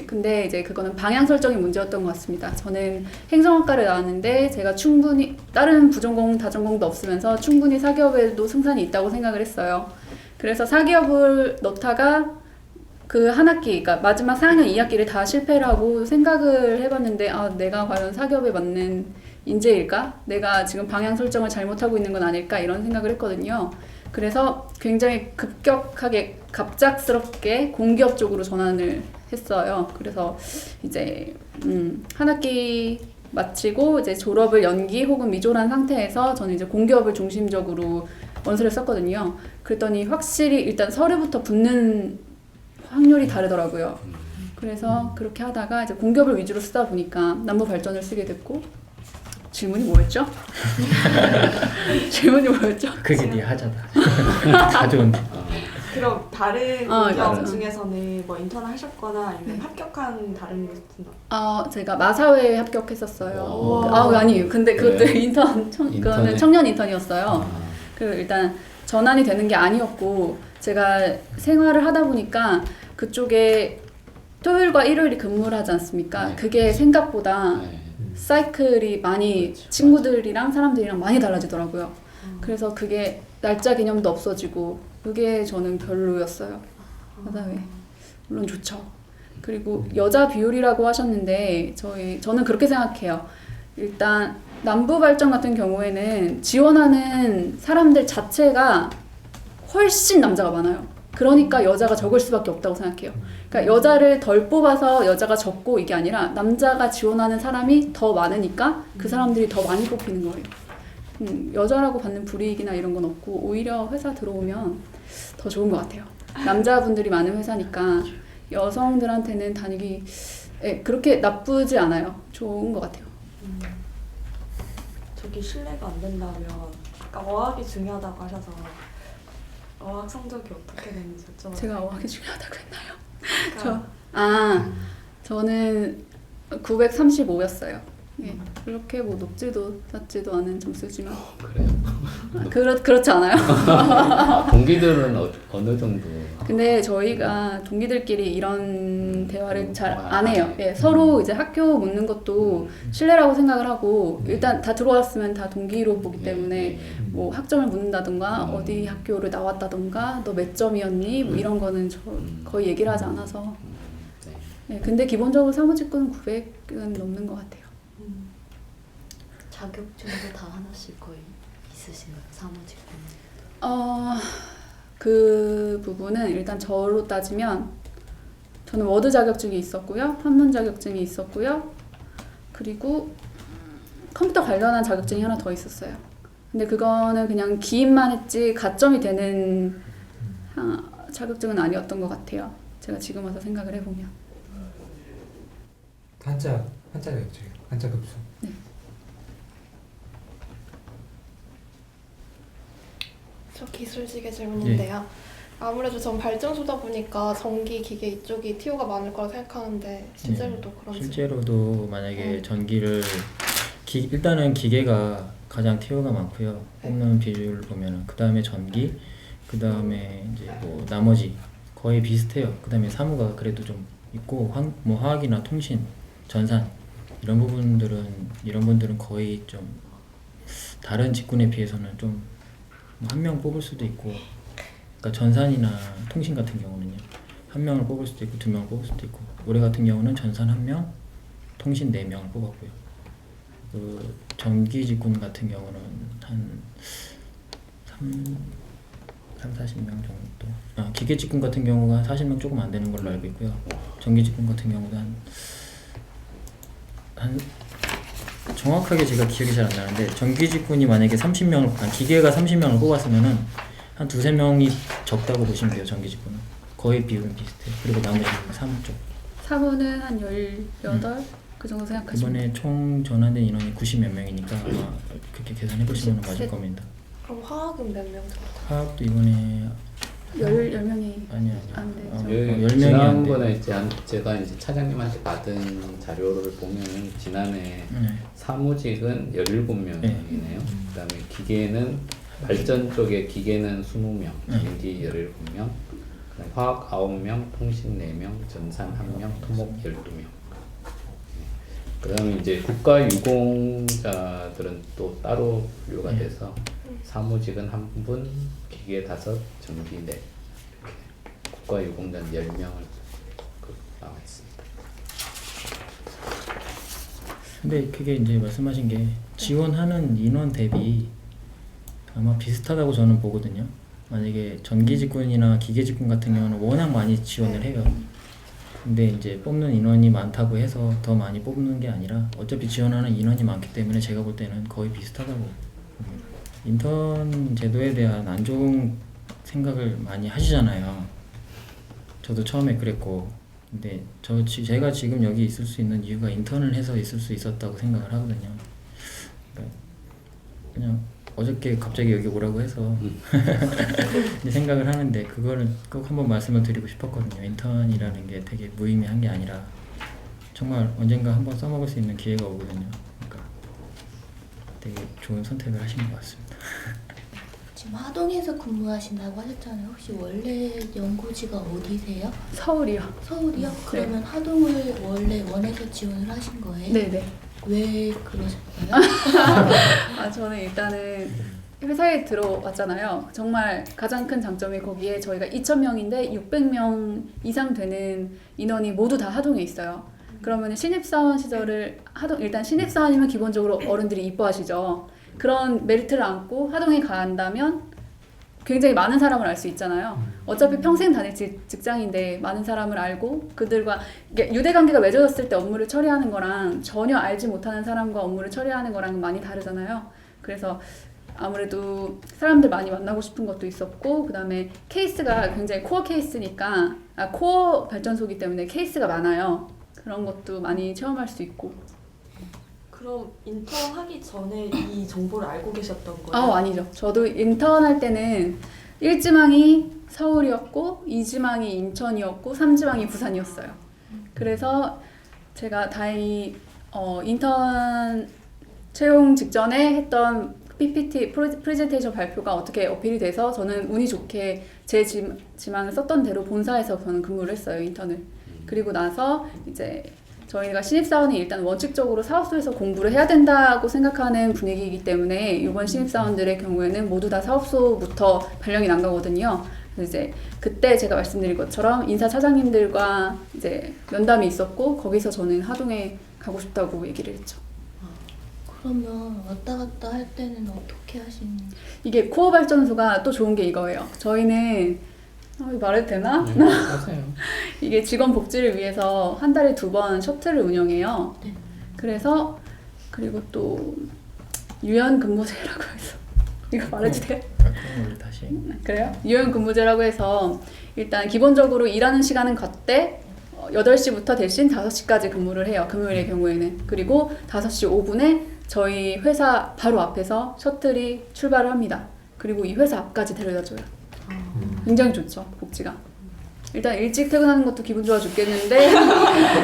근데 이제 그거는 방향 설정이 문제였던 것 같습니다. 저는 행정학과를 나왔는데 제가 충분히 다른 부전공, 다전공도 없으면서 충분히 사기업에도 승산이 있다고 생각을 했어요. 그래서 사기업을 넣다가 그 한 학기, 그러니까 마지막 4학년 2학기를 다 실패를 하고 생각을 해봤는데 내가 과연 사기업에 맞는 인재일까? 내가 지금 방향 설정을 잘못하고 있는 건 아닐까? 이런 생각을 했거든요. 그래서 굉장히 급격하게 갑작스럽게 공기업 쪽으로 전환을 했어요. 그래서 이제 한 학기 마치고 이제 졸업을 연기 혹은 미졸한 상태에서 저는 이제 공기업을 중심적으로 원서를 썼거든요. 그랬더니 확실히 일단 서류부터 붙는 확률이 다르더라고요. 그래서 그렇게 하다가 이제 공교벌 위주로 쓰다 보니까 남부 발전을 쓰게 됐고. 질문이 뭐였죠? 질문이 뭐였죠? 그게 네 하자다. 가져온. 그럼 다른 맞아. 공격 중에서는 뭐 인턴 하셨거나 아니면 합격한 다른 곳은 제가 마사회에 합격했었어요. 우와. 아니에요. 근데 그것도 그래요? 그거는 인턴에? 청년 인턴이었어요. 아, 그 일단 전환이 되는 게 아니었고 제가 생활을 하다 보니까 그쪽에 토요일과 일요일이 근무를 하지 않습니까? 네. 그게 생각보다 네. 사이클이 많이 그렇죠. 친구들이랑 사람들이랑 많이 달라지더라고요. 그래서 그게 날짜 개념도 없어지고 그게 저는 별로였어요. 마사회. 물론 좋죠. 그리고 여자 비율이라고 하셨는데 저는 그렇게 생각해요. 일단 남부 발전 같은 경우에는 지원하는 사람들 자체가 훨씬 남자가 많아요. 그러니까 여자가 적을 수밖에 없다고 생각해요. 그러니까 여자를 덜 뽑아서 여자가 적고 이게 아니라 남자가 지원하는 사람이 더 많으니까 그 사람들이 더 많이 뽑히는 거예요. 여자라고 받는 불이익이나 이런 건 없고 오히려 회사 들어오면 더 좋은 것 같아요. 남자분들이 많은 회사니까 여성들한테는 다니기 그렇게 나쁘지 않아요. 좋은 것 같아요. 저기 실례가 안 된다면 아까 어학이 중요하다고 하셔서 어학 성적이 어떻게 되는지 여쭤봐도 제가 어학이 중요하다고 했나요? 그러니까 저는 935였어요. 예, 그렇게 뭐 높지도 낮지도 않은 점수지만 그래요? 그렇지 않아요? 동기들은 어느 정도? 근데 저희가 동기들끼리 이런 대화를 잘 안 해요. 안 예, 서로 이제 학교 묻는 것도 신뢰라고 생각을 하고 일단 다 들어왔으면 다 동기로 보기 때문에 뭐 학점을 묻는다던가 어디 학교를 나왔다던가 너 몇 점이었니 뭐 이런 거는 저 거의 얘기를 하지 않아서. 예, 근데 기본적으로 사무직구는 900은 넘는 것 같아요. 자격증도 다 하나씩 거의 있으신가요? 사무직군. 그 부분은 일단 저로 따지면 저는 워드 자격증이 있었고요. 한문 자격증이 있었고요. 그리고 컴퓨터 관련한 자격증이 하나 더 있었어요. 근데 그거는 그냥 기입만 했지 가점이 되는 자격증은 아니었던 것 같아요. 제가 지금 와서 생각을 해보면. 한자 자격증이요. 한자 급수. 네. 저 기술직의 질문인데요. 아무래도 전 발전소다 보니까 전기, 기계 이쪽이 TO가 많을 거라 생각하는데 실제로도 그런지. 실제로도 만약에 전기를 일단은 기계가 가장 TO가 많고요. 뽑는 비율을 보면은 그 다음에 전기, 그 다음에 이제 뭐 나머지 거의 비슷해요. 그 다음에 사무가 그래도 좀 있고 뭐 화학이나 통신, 전산 이런 분들은 거의 좀 다른 직군에 비해서는 좀 한 명 뽑을 수도 있고, 그러니까 전산이나 통신 같은 경우는요 한 명을 뽑을 수도 있고 두 명을 뽑을 수도 있고, 올해 같은 경우는 전산 1명, 통신 4명을 뽑았고요. 그 전기 직군 같은 경우는 한 40명 정도. 기계 직군 같은 경우가 40명 조금 안 되는 걸로 알고 있고요. 전기 직군 같은 경우도 한 정확하게 제가 기억이 잘 안 나는데 전기 직군이 만약에 30명을 기계가 30명을 뽑았으면은 한 2-3명이 적다고 보시면 돼요. 전기 직군은 거의 비율은 비슷해요. 그리고 나머지 사무 쪽. 사무는 한 18? 그 정도 생각하시면 이번에 총 전환된 인원이 90몇 명이니까 아마 그렇게 계산해 보시면 맞을 겁니다. 그럼 화학은 몇 명 정도? 화학도 이번에 10명이 아니요. 안 되죠. 10명이 안 지난번에 제가 이제 차장님한테 받은 자료를 보면은 지난해 사무직은 17명이네요. 그다음에 기계는 발전 쪽에 기계는 20명, 전기 17명, 그다음에 화학 9명, 통신 4명, 전산 1명, 토목 12명. 그다음에 이제 국가 유공자들은 또 따로 분류가 돼서 사무직은 1분, 기계 5, 전기 4. 이렇게 국가 유공자는 10명을 나와 있습니다. 근데 그게 이제 말씀하신 게 지원하는 인원 대비 아마 비슷하다고 저는 보거든요. 만약에 전기 직군이나 기계 직군 같은 경우는 워낙 많이 지원을 해요. 근데 이제 뽑는 인원이 많다고 해서 더 많이 뽑는 게 아니라 어차피 지원하는 인원이 많기 때문에 제가 볼 때는 거의 비슷하다고 봅니다. 인턴 제도에 대한 안 좋은 생각을 많이 하시잖아요. 저도 처음에 그랬고, 근데 제가 지금 여기 있을 수 있는 이유가 인턴을 해서 있을 수 있었다고 생각을 하거든요. 그러니까 그냥 어저께 갑자기 여기 오라고 해서 이제 생각을 하는데, 그거를 꼭 한번 말씀을 드리고 싶었거든요. 인턴이라는 게 되게 무의미한 게 아니라 정말 언젠가 한번 써먹을 수 있는 기회가 오거든요. 그러니까 되게 좋은 선택을 하신 것 같습니다. 지금 하동에서 근무하신다고 하셨잖아요. 혹시 원래 연고지가 어디세요? 서울이요. 서울이요? 그러면 하동을 원래 원해서 지원을 하신 거예요? 네네. 왜 그러셨어요? 저는 일단은 회사에 들어왔잖아요. 정말 가장 큰 장점이 거기에 저희가 2,000명인데 600명 이상 되는 인원이 모두 다 하동에 있어요. 그러면 신입사원 시절을 일단 신입사원이면 기본적으로 어른들이 이뻐하시죠. 그런 메리트를 안고 하동에 간다면 굉장히 많은 사람을 알 수 있잖아요. 어차피 평생 다닐 직장인데 많은 사람을 알고 그들과 유대관계가 맺어졌을 때 업무를 처리하는 거랑 전혀 알지 못하는 사람과 업무를 처리하는 거랑 많이 다르잖아요. 그래서 아무래도 사람들 많이 만나고 싶은 것도 있었고, 그 다음에 케이스가 굉장히 코어 케이스니까, 코어 발전소이기 때문에 케이스가 많아요. 그런 것도 많이 체험할 수 있고. 그럼 인턴 하기 전에 이 정보를 알고 계셨던 거예요? 아니죠. 저도 인턴 할 때는 1지망이 서울이었고 2지망이 인천이었고 3지망이 부산이었어요. 그래서 제가 다행히 인턴 채용 직전에 했던 PPT 프레젠테이션 발표가 어떻게 어필이 돼서 저는 운이 좋게 제 지망을 썼던 대로 본사에서 저는 근무를 했어요, 인턴을. 그리고 나서 이제 저희가 신입사원이 일단 원칙적으로 사업소에서 공부를 해야 된다고 생각하는 분위기이기 때문에 이번 신입사원들의 경우에는 모두 다 사업소부터 발령이 난 거거든요. 그래서 이제 그때 제가 말씀드린 것처럼 인사 차장님들과 이제 면담이 있었고, 거기서 저는 하동에 가고 싶다고 얘기를 했죠. 그러면 왔다 갔다 할 때는 어떻게 하시는? 이게 코어 발전소가 또 좋은 게 이거예요. 저희는 이거 말해도 되나? 네, 맞아요. 이게 직원 복지를 위해서 한 달에 2번 셔틀을 운영해요. 네. 그래서 그리고 또 유연 근무제라고 해서 이거 말해도 돼요? 그런 걸 다시. 그래요? 유연 근무제라고 해서 일단 기본적으로 일하는 시간은 같대 8시부터 대신 5시까지 근무를 해요. 금요일의 경우에는. 그리고 5시 5분에 저희 회사 바로 앞에서 셔틀이 출발을 합니다. 그리고 이 회사 앞까지 데려다줘요. 굉장히 좋죠, 복지가. 일단 일찍 퇴근하는 것도 기분 좋아 죽겠는데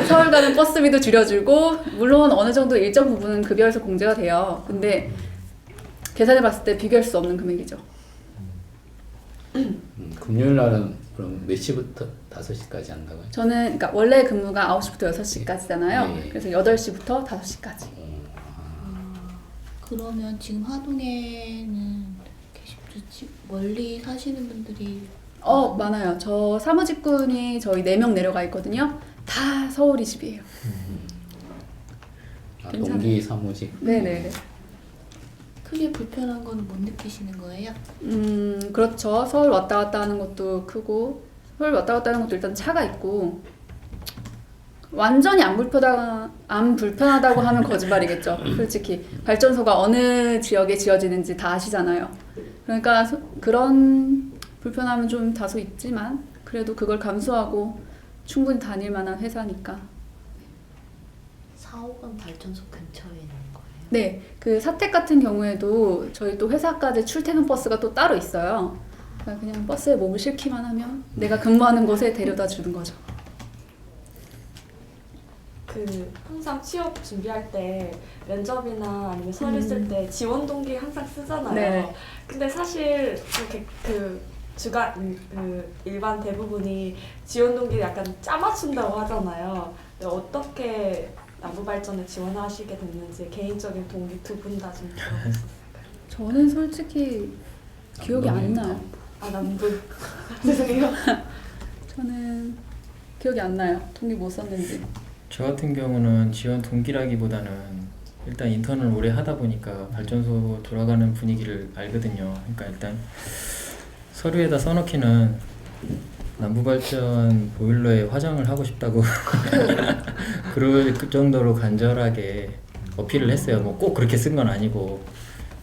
서울 가는 버스비도 줄여주고, 물론 어느 정도 일정 부분은 급여에서 공제가 돼요. 근데 계산해 봤을 때 비교할 수 없는 금액이죠. 금요일 날은 그럼 몇 시부터 5시까지 한다고요? 저는 그러니까 원래 근무가 9시부터 6시까지잖아요. 네. 그래서 8시부터 5시까지. 그러면 지금 하동에는 멀리 사시는 분들이 많아요. 저 사무직군이 저희 4명 내려가 있거든요. 다 서울이 집이에요. 동기 사무직. 네네네. 크게 불편한 건 못 느끼시는 거예요? 그렇죠. 서울 왔다 갔다 하는 것도 크고, 서울 왔다 갔다 하는 것도 일단 차가 있고, 완전히 안 불편하다고 하면 거짓말이겠죠. 솔직히 발전소가 어느 지역에 지어지는지 다 아시잖아요. 그러니까 그런 불편함은 좀 다소 있지만 그래도 그걸 감수하고 충분히 다닐 만한 회사니까. 4호관 발전소 근처에 있는 거예요? 네, 그 사택 같은 경우에도 저희 또 회사까지 출퇴근 버스가 또 따로 있어요. 그러니까 그냥 버스에 몸을 싣기만 하면 내가 근무하는 곳에 데려다 주는 거죠. 항상 취업 준비할 때 면접이나 아니면 서류 쓸 때 지원 동기 항상 쓰잖아요. 네. 근데 사실 이렇게 일반 대부분이 지원 동기를 약간 짜맞춘다고 하잖아요. 근데 어떻게 남부발전에 지원하시게 됐는지 개인적인 동기 두 분 다 좀 들어봤었어요. 저는 솔직히 기억이 안 나요. 남부. 죄송해요. 저는 기억이 안 나요. 동기 뭐 썼는지. 저 같은 경우는 지원 동기라기보다는 일단 인턴을 오래 하다 보니까 발전소 돌아가는 분위기를 알거든요. 그러니까 일단 서류에다 써놓기는 남부발전 보일러에 화장을 하고 싶다고 그럴 정도로 간절하게 어필을 했어요. 뭐 꼭 그렇게 쓴 건 아니고.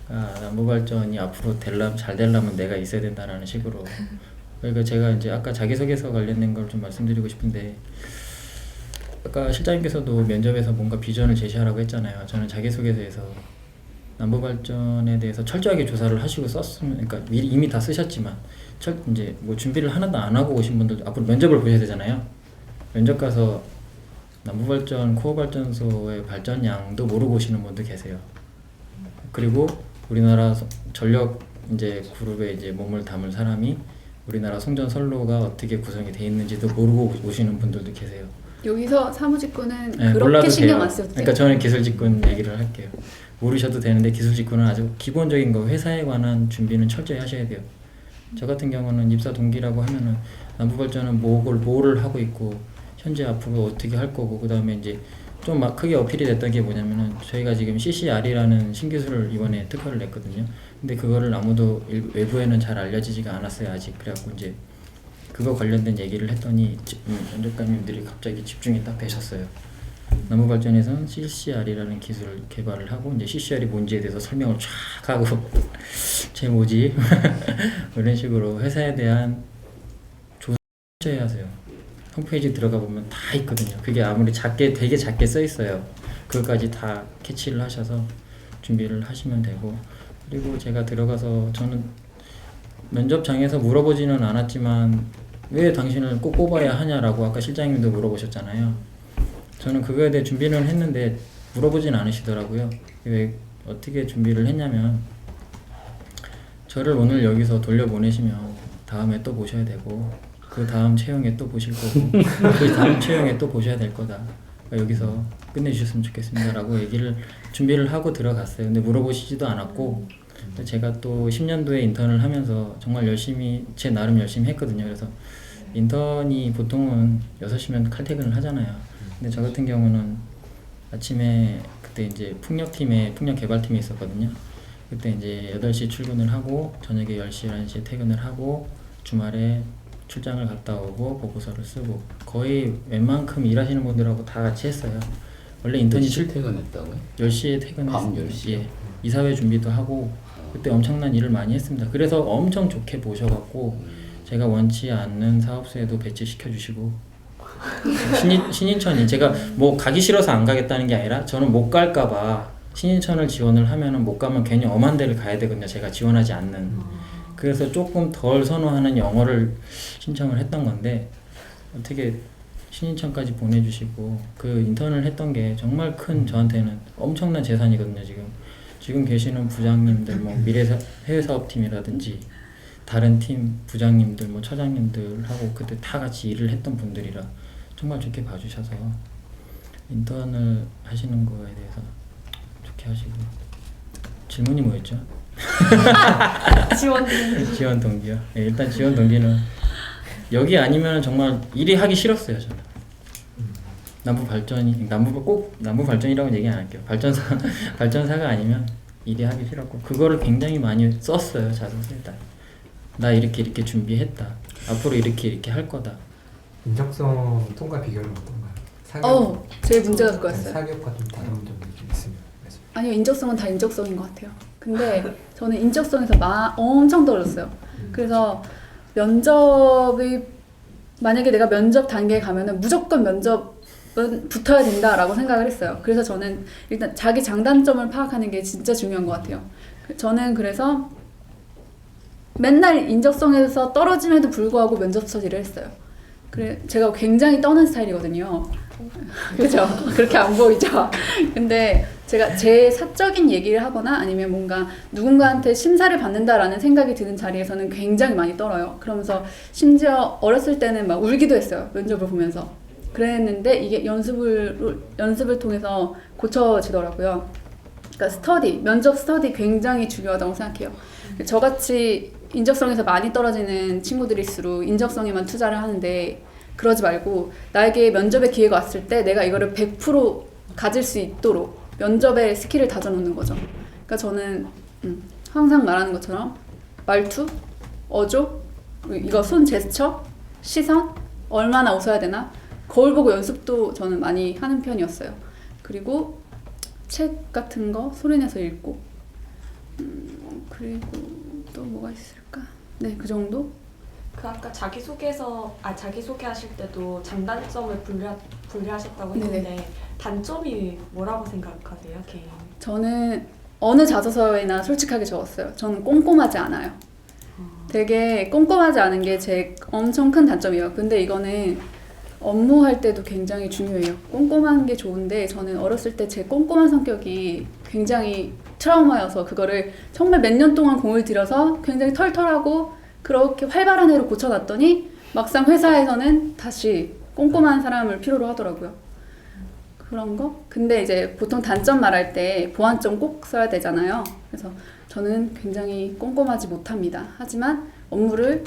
남부발전이 앞으로 잘 되려면 내가 있어야 된다라는 식으로. 그러니까 제가 이제 아까 자기소개서 관련된 걸 좀 말씀드리고 싶은데, 아까 실장님께서도 면접에서 뭔가 비전을 제시하라고 했잖아요. 저는 자기소개서에서 남부발전에 대해서 철저하게 조사를 하시고 썼으면, 그러니까 이미 다 쓰셨지만 이제 뭐 준비를 하나도 안 하고 오신 분들 앞으로 면접을 보셔야 되잖아요. 면접 가서 남부발전 코어발전소의 발전량도 모르고 오시는 분도 계세요. 그리고 우리나라 전력 이제 그룹에 이제 몸을 담을 사람이 우리나라 송전선로가 어떻게 구성이 돼 있는지도 모르고 오시는 분들도 계세요. 여기서 사무직군은 네, 그렇게 몰라도 신경 돼요. 안 써도 돼요. 그러니까 저는 기술직군 얘기를 할게요. 모르셔도 되는데 기술직군은 아주 기본적인 거 회사에 관한 준비는 철저히 하셔야 돼요. 저 같은 경우는 입사 동기라고 하면은 남부발전은 뭐를 하고 있고 현재 앞으로 어떻게 할 거고, 그 다음에 이제 좀 막 크게 어필이 됐던 게 뭐냐면은 저희가 지금 CCR이라는 신기술을 이번에 특허를 냈거든요. 근데 그거를 아무도 외부에는 잘 알려지지가 않았어요 아직. 그래갖고 이제 그거 관련된 얘기를 했더니 면접관님들이 갑자기 집중이 딱 되셨어요. 남부발전에서는 CCR이라는 기술을 개발을 하고 이제 CCR이 뭔지에 대해서 설명을 쫙 하고 쟤 뭐지? 이런 식으로 회사에 대한 조사를 하세요. 홈페이지 들어가 보면 다 있거든요. 그게 아무리 되게 작게 써 있어요. 그것까지 다 캐치를 하셔서 준비를 하시면 되고, 그리고 제가 들어가서 저는 면접장에서 물어보지는 않았지만 왜 당신을 꼭 뽑아야 하냐라고 아까 실장님도 물어보셨잖아요. 저는 그거에 대해 준비는 했는데 물어보진 않으시더라고요. 왜 어떻게 준비를 했냐면, 저를 오늘 여기서 돌려보내시면 다음에 또 보셔야 되고, 그 다음 채용에 또 보실 거고, 그 다음 채용에 또 보셔야 될 거다. 그러니까 여기서 끝내주셨으면 좋겠습니다 라고 얘기를 준비를 하고 들어갔어요. 근데 물어보시지도 않았고, 제가 또 10년도에 인턴을 하면서 정말 열심히, 제 나름 열심히 했거든요. 그래서 인턴이 보통은 6시면 칼퇴근을 하잖아요. 근데 저 같은 경우는 아침에 그때 이제 풍력개발팀에 있었거든요. 그때 이제 8시 출근을 하고 저녁에 10시, 11시에 퇴근을 하고 주말에 출장을 갔다 오고 보고서를 쓰고, 거의 웬만큼 일하시는 분들하고 다 같이 했어요. 원래 인턴이 퇴근했다고요? 10시에 퇴근했어요. 밤 10시? 예. 이사회 준비도 하고 그때 엄청난 일을 많이 했습니다. 그래서 엄청 좋게 보셔갖고 제가 원치 않는 사업소에도 배치시켜 주시고, 신인천이 제가 뭐 가기 싫어서 안 가겠다는 게 아니라 저는 못 갈까봐 신인천을 지원을 하면은 못 가면 괜히 엄한 데를 가야 되거든요. 제가 지원하지 않는. 그래서 조금 덜 선호하는 영어를 신청을 했던 건데, 어떻게 신인천까지 보내주시고 그 인턴을 했던 게 정말 큰, 저한테는 엄청난 재산이거든요. 지금 계시는 부장님들, 뭐 해외사업팀이라든지 다른 팀 부장님들, 뭐 처장님들하고 그때 다 같이 일을 했던 분들이라 정말 좋게 봐주셔서 인턴을 하시는 거에 대해서 좋게 하시고. 질문이 뭐였죠? 지원 동기요. 네, 일단 지원 동기는 여기 아니면 정말 일이 하기 싫었어요. 저는 남부발전이라고 얘기 안 할게요. 발전사가 아니면 일이 하기 싫었고, 그거를 굉장히 많이 썼어요. 자소서에다. 나 이렇게 준비했다. 앞으로 이렇게 할 거다. 인적성 통과 비결은 어떤가요? 제 문제가 그거였어요. 사교육과 좀 다른 점이 좀 있으면 말씀. 아니요, 인적성은 다 인적성인 것 같아요. 근데 저는 인적성에서 엄청 떨어졌어요. 그래서 면접이, 만약에 내가 면접 단계에 가면은 무조건 면접은 붙어야 된다라고 생각을 했어요. 그래서 저는 일단 자기 장단점을 파악하는 게 진짜 중요한 것 같아요. 저는 그래서 맨날 인적성에서 떨어짐에도 불구하고 면접 처리를 했어요. 그래, 제가 굉장히 떠는 스타일이거든요. 그죠? 그렇게 안 보이죠? 근데 제가 제 사적인 얘기를 하거나 아니면 뭔가 누군가한테 심사를 받는다라는 생각이 드는 자리에서는 굉장히 많이 떨어요. 그러면서 심지어 어렸을 때는 막 울기도 했어요. 면접을 보면서. 그랬는데 이게 연습을 통해서 고쳐지더라고요. 그러니까 면접 스터디 굉장히 중요하다고 생각해요. 저같이 인적성에서 많이 떨어지는 친구들일수록 인적성에만 투자를 하는데, 그러지 말고 나에게 면접의 기회가 왔을 때 내가 이거를 100% 가질 수 있도록 면접의 스킬을 다져놓는 거죠. 그러니까 저는 항상 말하는 것처럼 말투, 어조, 이거 손 제스처, 시선, 얼마나 웃어야 되나, 거울 보고 연습도 저는 많이 하는 편이었어요. 그리고 책 같은 거 소리내서 읽고, 그리고 또 뭐가 있을까? 네, 그 정도? 그 아까 자기소개하실 때도 장단점을 분류하셨다고 했는데 네네. 단점이 뭐라고 생각하세요, 개인? 저는 어느 자소서에나 솔직하게 적었어요. 저는 꼼꼼하지 않아요. 되게 꼼꼼하지 않은 게 제 엄청 큰 단점이에요. 근데 이거는 업무할 때도 굉장히 중요해요. 꼼꼼한 게 좋은데 저는 어렸을 때 제 꼼꼼한 성격이 굉장히 트라우마여서 그거를 정말 몇 년 동안 공을 들여서 굉장히 털털하고 그렇게 활발한 애로 고쳐놨더니 막상 회사에서는 다시 꼼꼼한 사람을 필요로 하더라고요. 그런 거? 근데 이제 보통 단점 말할 때 보완점 꼭 써야 되잖아요. 그래서 저는 굉장히 꼼꼼하지 못합니다. 하지만 업무를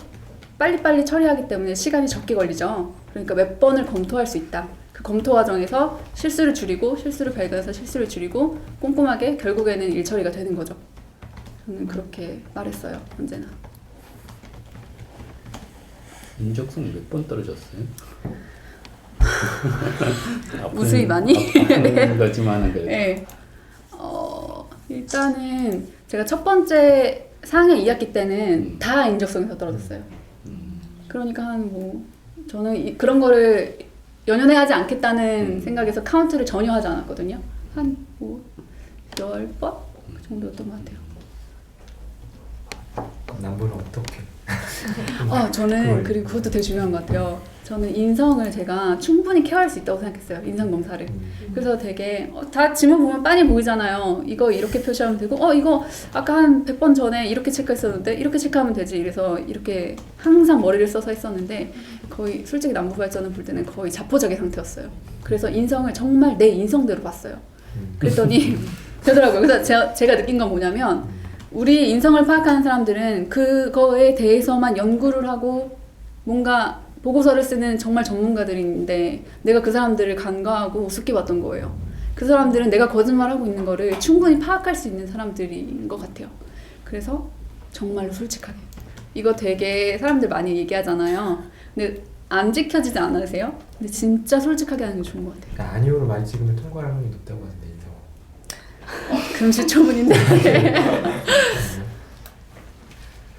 빨리빨리 처리하기 때문에 시간이 적게 걸리죠. 그러니까 몇 번을 검토할 수 있다. 그 검토 과정에서 실수를 줄이고 실수를 발견해서 실수를 줄이고 꼼꼼하게 결국에는 일 처리가 되는 거죠. 저는 그렇게 말했어요. 언제나. 인적성 몇 번 떨어졌어요? 무수히 많이? 아픈 거지만은 그래도. 네. 일단은 제가 첫 번째 4학년 2학기 때는 다 인적성에서 떨어졌어요. 그러니까 저는 그런 거를 연연해 하지 않겠다는 생각에서 카운트를 전혀 하지 않았거든요. 한 10번? 그 정도였던 것 같아요. 남부는 어떻게? 저는 그리고 그것도 되게 중요한 것 같아요. 저는 인성을 제가 충분히 케어할 수 있다고 생각했어요. 인성 검사를. 그래서 되게 다 지문 보면 빤히 보이잖아요. 이거 이렇게 표시하면 되고 이거 아까 한 100번 전에 이렇게 체크했었는데 이렇게 체크하면 되지. 이래서 이렇게 항상 머리를 써서 했었는데 거의 솔직히 남부 발전을 볼 때는 거의 자포자기 상태였어요. 그래서 인성을 정말 내 인성대로 봤어요. 그랬더니 되더라고요. 그래서 제가 느낀 건 뭐냐면 우리 인성을 파악하는 사람들은 그거에 대해서만 연구를 하고 뭔가 보고서를 쓰는 정말 전문가들인데 내가 그 사람들을 간과하고 우습게 봤던 거예요. 그 사람들은 내가 거짓말하고 있는 거를 충분히 파악할 수 있는 사람들인 것 같아요. 그래서 정말로 솔직하게. 이거 되게 사람들 많이 얘기하잖아요. 근데 안 지켜지지 않으세요? 근데 진짜 솔직하게 하는 게 좋은 것 같아요. 그러니까 아니오로 많이 찍으면 통과할 확률이 높다고 하는데 인성. 금시초문인데.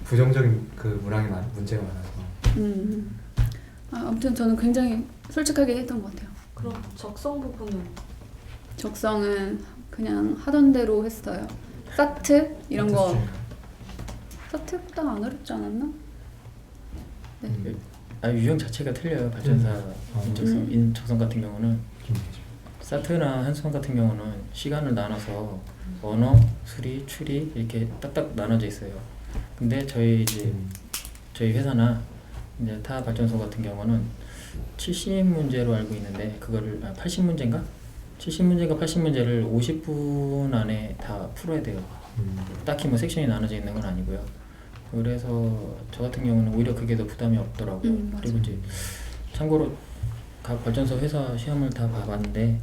부정적인 그 문제가 많아서. 아무튼 저는 굉장히 솔직하게 했던 것 같아요. 그럼 적성 부분은? 적성은 그냥 하던 대로 했어요. 사트 이런 거. 사트보다 안 어렵지 않았나? 네. 유형 자체가 틀려요. 발전사 인적성 같은 경우는 사트나 한수원 같은 경우는 시간을 나눠서 언어, 수리, 추리 이렇게 딱딱 나눠져 있어요. 근데 저희 회사나 이제 타 발전소 같은 경우는 70문제로 알고 있는데 그거를 80문제인가? 70문제인가 80문제를 50분 안에 다 풀어야 돼요. 딱히 뭐 섹션이 나눠져 있는 건 아니고요. 그래서 저 같은 경우는 오히려 그게 더 부담이 없더라고요. 그리고 이제 참고로 각 발전소 회사 시험을 다 봐봤는데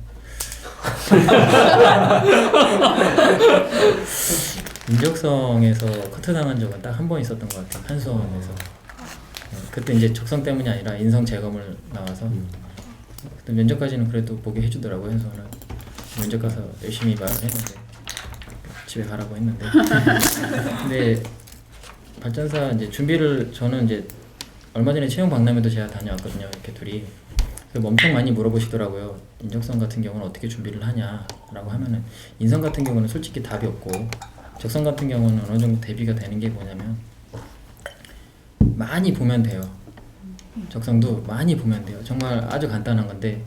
인적성에서 커트당한 적은 딱 한 번 있었던 것 같아요. 한수원에서. 그때 이제 적성 때문이 아니라 인성 재검을 나와서 그때 면접까지는 그래도 보게 해주더라고요. 한수원은 면접 가서 열심히 말을 했는데 집에 가라고 했는데 근데 발전사 이제 준비를 저는 이제 얼마 전에 채용 박람회도 제가 다녀왔거든요. 이렇게 둘이. 그래서 엄청 많이 물어보시더라고요. 인적성 같은 경우는 어떻게 준비를 하냐라고 하면은 인성 같은 경우는 솔직히 답이 없고 적성 같은 경우는 어느 정도 대비가 되는 게 뭐냐면 많이 보면 돼요. 적성도 많이 보면 돼요. 정말 아주 간단한 건데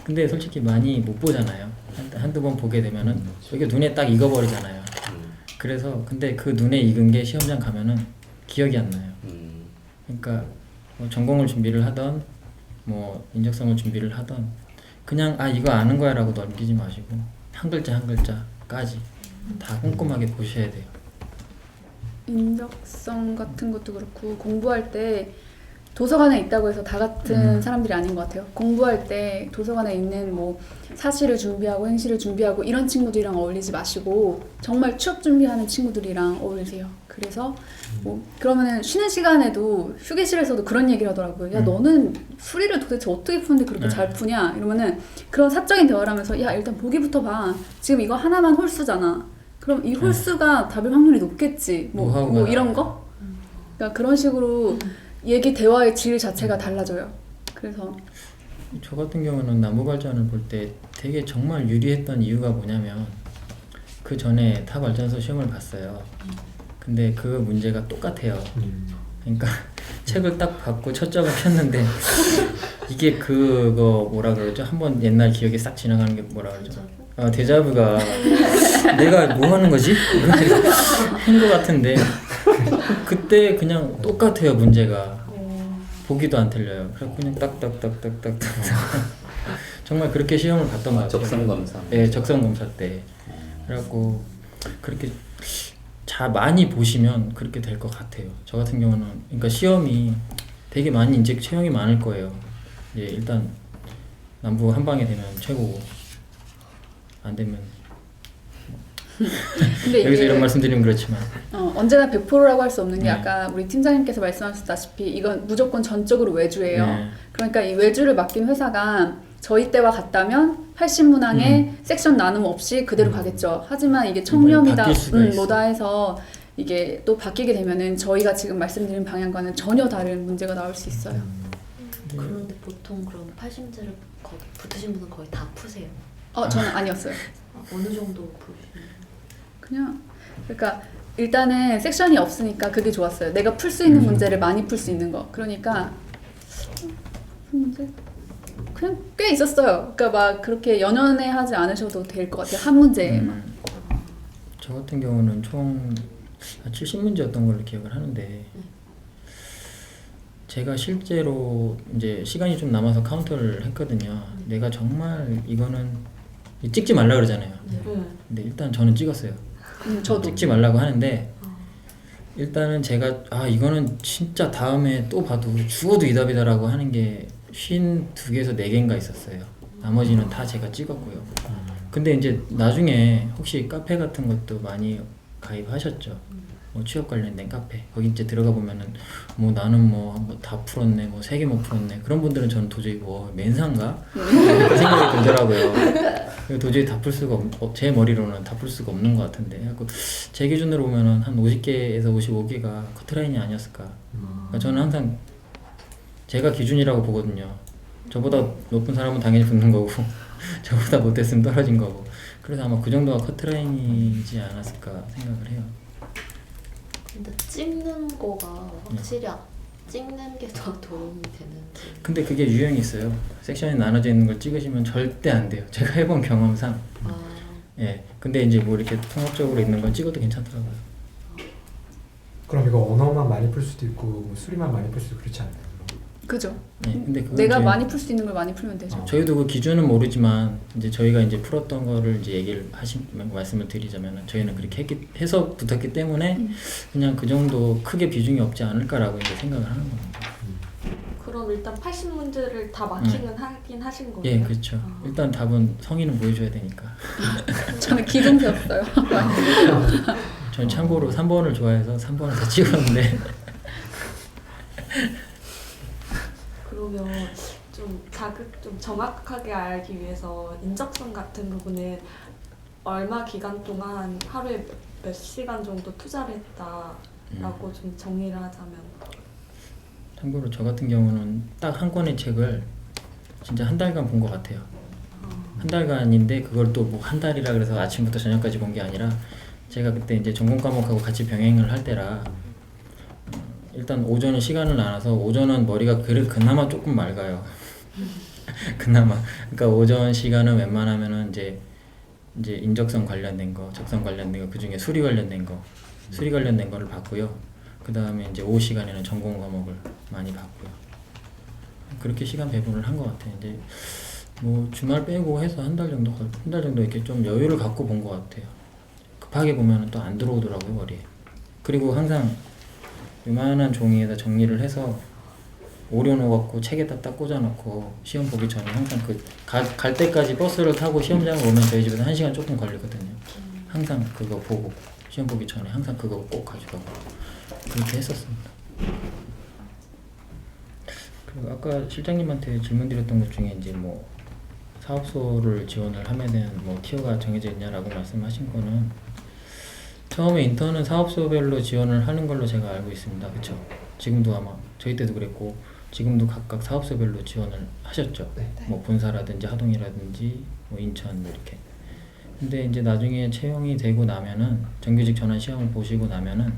근데 솔직히 많이 못 보잖아요. 한두 번 보게 되면은 이게 눈에 딱 익어버리잖아요. 그래서 근데 그 눈에 익은 게 시험장 가면은 기억이 안 나요. 그러니까 뭐 전공을 준비를 하던 뭐 인적성을 준비를 하던 그냥 이거 아는 거야 라고 넘기지 마시고 한 글자 한 글자까지 다 꼼꼼하게 보셔야 돼요. 인적성 같은 것도 그렇고 공부할 때 도서관에 있다고 해서 다 같은 사람들이 아닌 것 같아요. 공부할 때 도서관에 있는 뭐 사시를 준비하고 행시를 준비하고 이런 친구들이랑 어울리지 마시고 정말 취업 준비하는 친구들이랑 어울리세요. 그래서 뭐 그러면은 쉬는 시간에도 휴게실에서도 그런 얘기를 하더라고요. 야 너는 수리를 도대체 어떻게 푸는데 그렇게 잘 푸냐 이러면은 그런 사적인 대화를 하면서 야 일단 보기부터 봐. 지금 이거 하나만 홀수잖아. 그럼 이 홀수가 답일 확률이 높겠지. 뭐 노하우가 이런 거? 그러니까 그런 식으로 얘기 대화의 질 자체가 달라져요. 그래서 저 같은 경우는 나무 발전을 볼 때 되게 정말 유리했던 이유가 뭐냐면 그 전에 타 발전소 시험을 봤어요. 근데 그 문제가 똑같아요. 그러니까 책을 딱 받고 첫 작을 폈는데 이게 그거 뭐라 그러죠? 한번 옛날 기억이 싹 지나가는 게 뭐라 그러죠? 데자뷰가 내가 뭐 하는 거지? 한 것 같은데 그때 그냥 똑같아요 문제가. 보기도 안 틀려요. 그래서 그냥 딱딱딱딱딱딱 정말 그렇게 시험을 봤던 것 같아요. 적성 검사. 네, 적성 검사 때. 그래갖고 그렇게 많이 보시면 그렇게 될 것 같아요. 저 같은 경우는 그러니까 시험이 되게 많이 이제 체형이 많을 거예요. 이제 일단 남부 한 방에 되면 최고고 안 되면 근데 여기서 이게 이런 말씀드리면 그렇지만 언제나 100%라고 할 수 없는 게 네. 아까 우리 팀장님께서 말씀하셨다시피 이건 무조건 전적으로 외주예요. 네. 그러니까 이 외주를 맡긴 회사가 저희 때와 같다면 80문항에 섹션 나눔 없이 그대로 가겠죠. 하지만 이게 청렴이다 바뀔 수가 있어. 뭐다 해서 이게 또 바뀌게 되면은 저희가 지금 말씀드린 방향과는 전혀 다른 문제가 나올 수 있어요. 그런데 보통 그럼 80문제를 거기 붙으신 분은 거의 다 푸세요? 저는 아니었어요. 어느 정도 푸시나요? 그냥 그러니까 일단은 섹션이 없으니까 그게 좋았어요. 내가 풀 수 있는 문제를 많이 풀 수 있는 거. 그러니까 문제 그냥 꽤 있었어요. 그러니까 막 그렇게 연연해 하지 않으셔도 될 것 같아요. 한 문제에만. 저 같은 경우는 총 70문제였던 걸로 기억을 하는데 제가 실제로 이제 시간이 좀 남아서 카운터를 했거든요. 내가 정말 이거는 찍지 말라 그러잖아요. 근데 일단 저는 찍었어요. 저도 찍지 말라고 하는데 일단은 제가 이거는 진짜 다음에 또 봐도 죽어도 이 답이다라고 하는 게 52개에서 4개인가 있었어요. 나머지는 다 제가 찍었고요. 근데 이제 나중에 혹시 카페 같은 것도 많이 가입하셨죠? 뭐 취업 관련된 카페 거기 이제 들어가 보면은 뭐 나는 뭐 다 풀었네, 뭐 3개 못 풀었네 그런 분들은 저는 도저히 맨상가 그 생각이 들더라고요. 도저히 다 풀 수가 제 머리로는 다 풀 수가 없는 것 같은데 제 기준으로 보면은 한 50개에서 55개가 커트라인이 아니었을까. 그러니까 저는 항상 제가 기준이라고 보거든요. 저보다 높은 사람은 당연히 붙는 거고 저보다 못했으면 떨어진 거고. 그래서 아마 그 정도가 커트라인이지 않았을까 생각을 해요. 근데 찍는 거가 확실히 찍는 게 더 도움이 되는지. 근데 그게 유형이 있어요. 섹션이 나눠져 있는 걸 찍으시면 절대 안 돼요. 제가 해본 경험상. 예. 근데 이제 뭐 이렇게 통합적으로 있는 건 찍어도 괜찮더라고요. 그럼 이거 언어만 많이 풀 수도 있고 뭐 수리만 많이 풀 수도 있고 그렇지 않나요? 그죠. 예. 근데 그건 내가 많이 풀 수 있는 걸 많이 풀면 되죠. 저희도 그 기준은 모르지만 이제 저희가 이제 풀었던 거를 이제 얘기를 말씀을 드리자면 저희는 그렇게 해서 붙었기 때문에 그냥 그 정도 크게 비중이 없지 않을까라고 이제 생각을 하는 겁니다. 그럼 일단 80문제를 다 맞히는 하긴 하신 거예요? 예, 그렇죠. 일단 답은 성의는 보여줘야 되니까. 저는 기둥 배웠어요. 저는 참고로 3번을 좋아해서 3번을 다 찍었는데 그러면 좀 좀 정확하게 알기 위해서 인적성 같은 부분은 얼마 기간 동안 하루에 몇 시간 정도 투자를 했다라고 좀 정의를 하자면. 참고로 저 같은 경우는 딱 한 권의 책을 진짜 한 달간 본 것 같아요. 한 달간인데 그걸 또 뭐 한 달이라 그래서 아침부터 저녁까지 본 게 아니라 제가 그때 이제 전공 과목하고 같이 병행을 할 때라 일단 오전에 시간을 나눠서 오전은 머리가 그나마 조금 맑아요. 그나마. 그러니까 오전 시간은 웬만하면은 이제 인적성 관련된 거, 적성 관련된 거, 그 중에 수리 관련된 거를 봤고요. 그 다음에 이제 오후 시간에는 전공 과목을 많이 봤고요. 그렇게 시간 배분을 한 것 같아요. 이제 뭐 주말 빼고 해서 한 달 정도 이렇게 좀 여유를 갖고 본 것 같아요. 급하게 보면은 또 안 들어오더라고요, 머리에. 그리고 항상 요만한 종이에다 정리를 해서 오려놓고 책에다 딱 꽂아놓고 시험 보기 전에 항상 갈 때까지 버스를 타고 시험장을 오면 저희 집에서 1시간 조금 걸리거든요. 항상 그거 보고 시험 보기 전에 항상 그거 꼭 가져가고 그렇게 했었습니다. 그리고 아까 실장님한테 질문 드렸던 것 중에 이제 뭐 사업소를 지원을 하면은 뭐 티어가 정해져 있냐라고 말씀하신 거는 처음에 인턴은 사업소별로 지원을 하는 걸로 제가 알고 있습니다. 그렇죠? 지금도 아마 저희 때도 그랬고 지금도 각각 사업소별로 지원을 하셨죠. 네. 뭐 본사라든지 하동이라든지 뭐 인천 이렇게. 근데 이제 나중에 채용이 되고 나면은 정규직 전환 시험을 보시고 나면은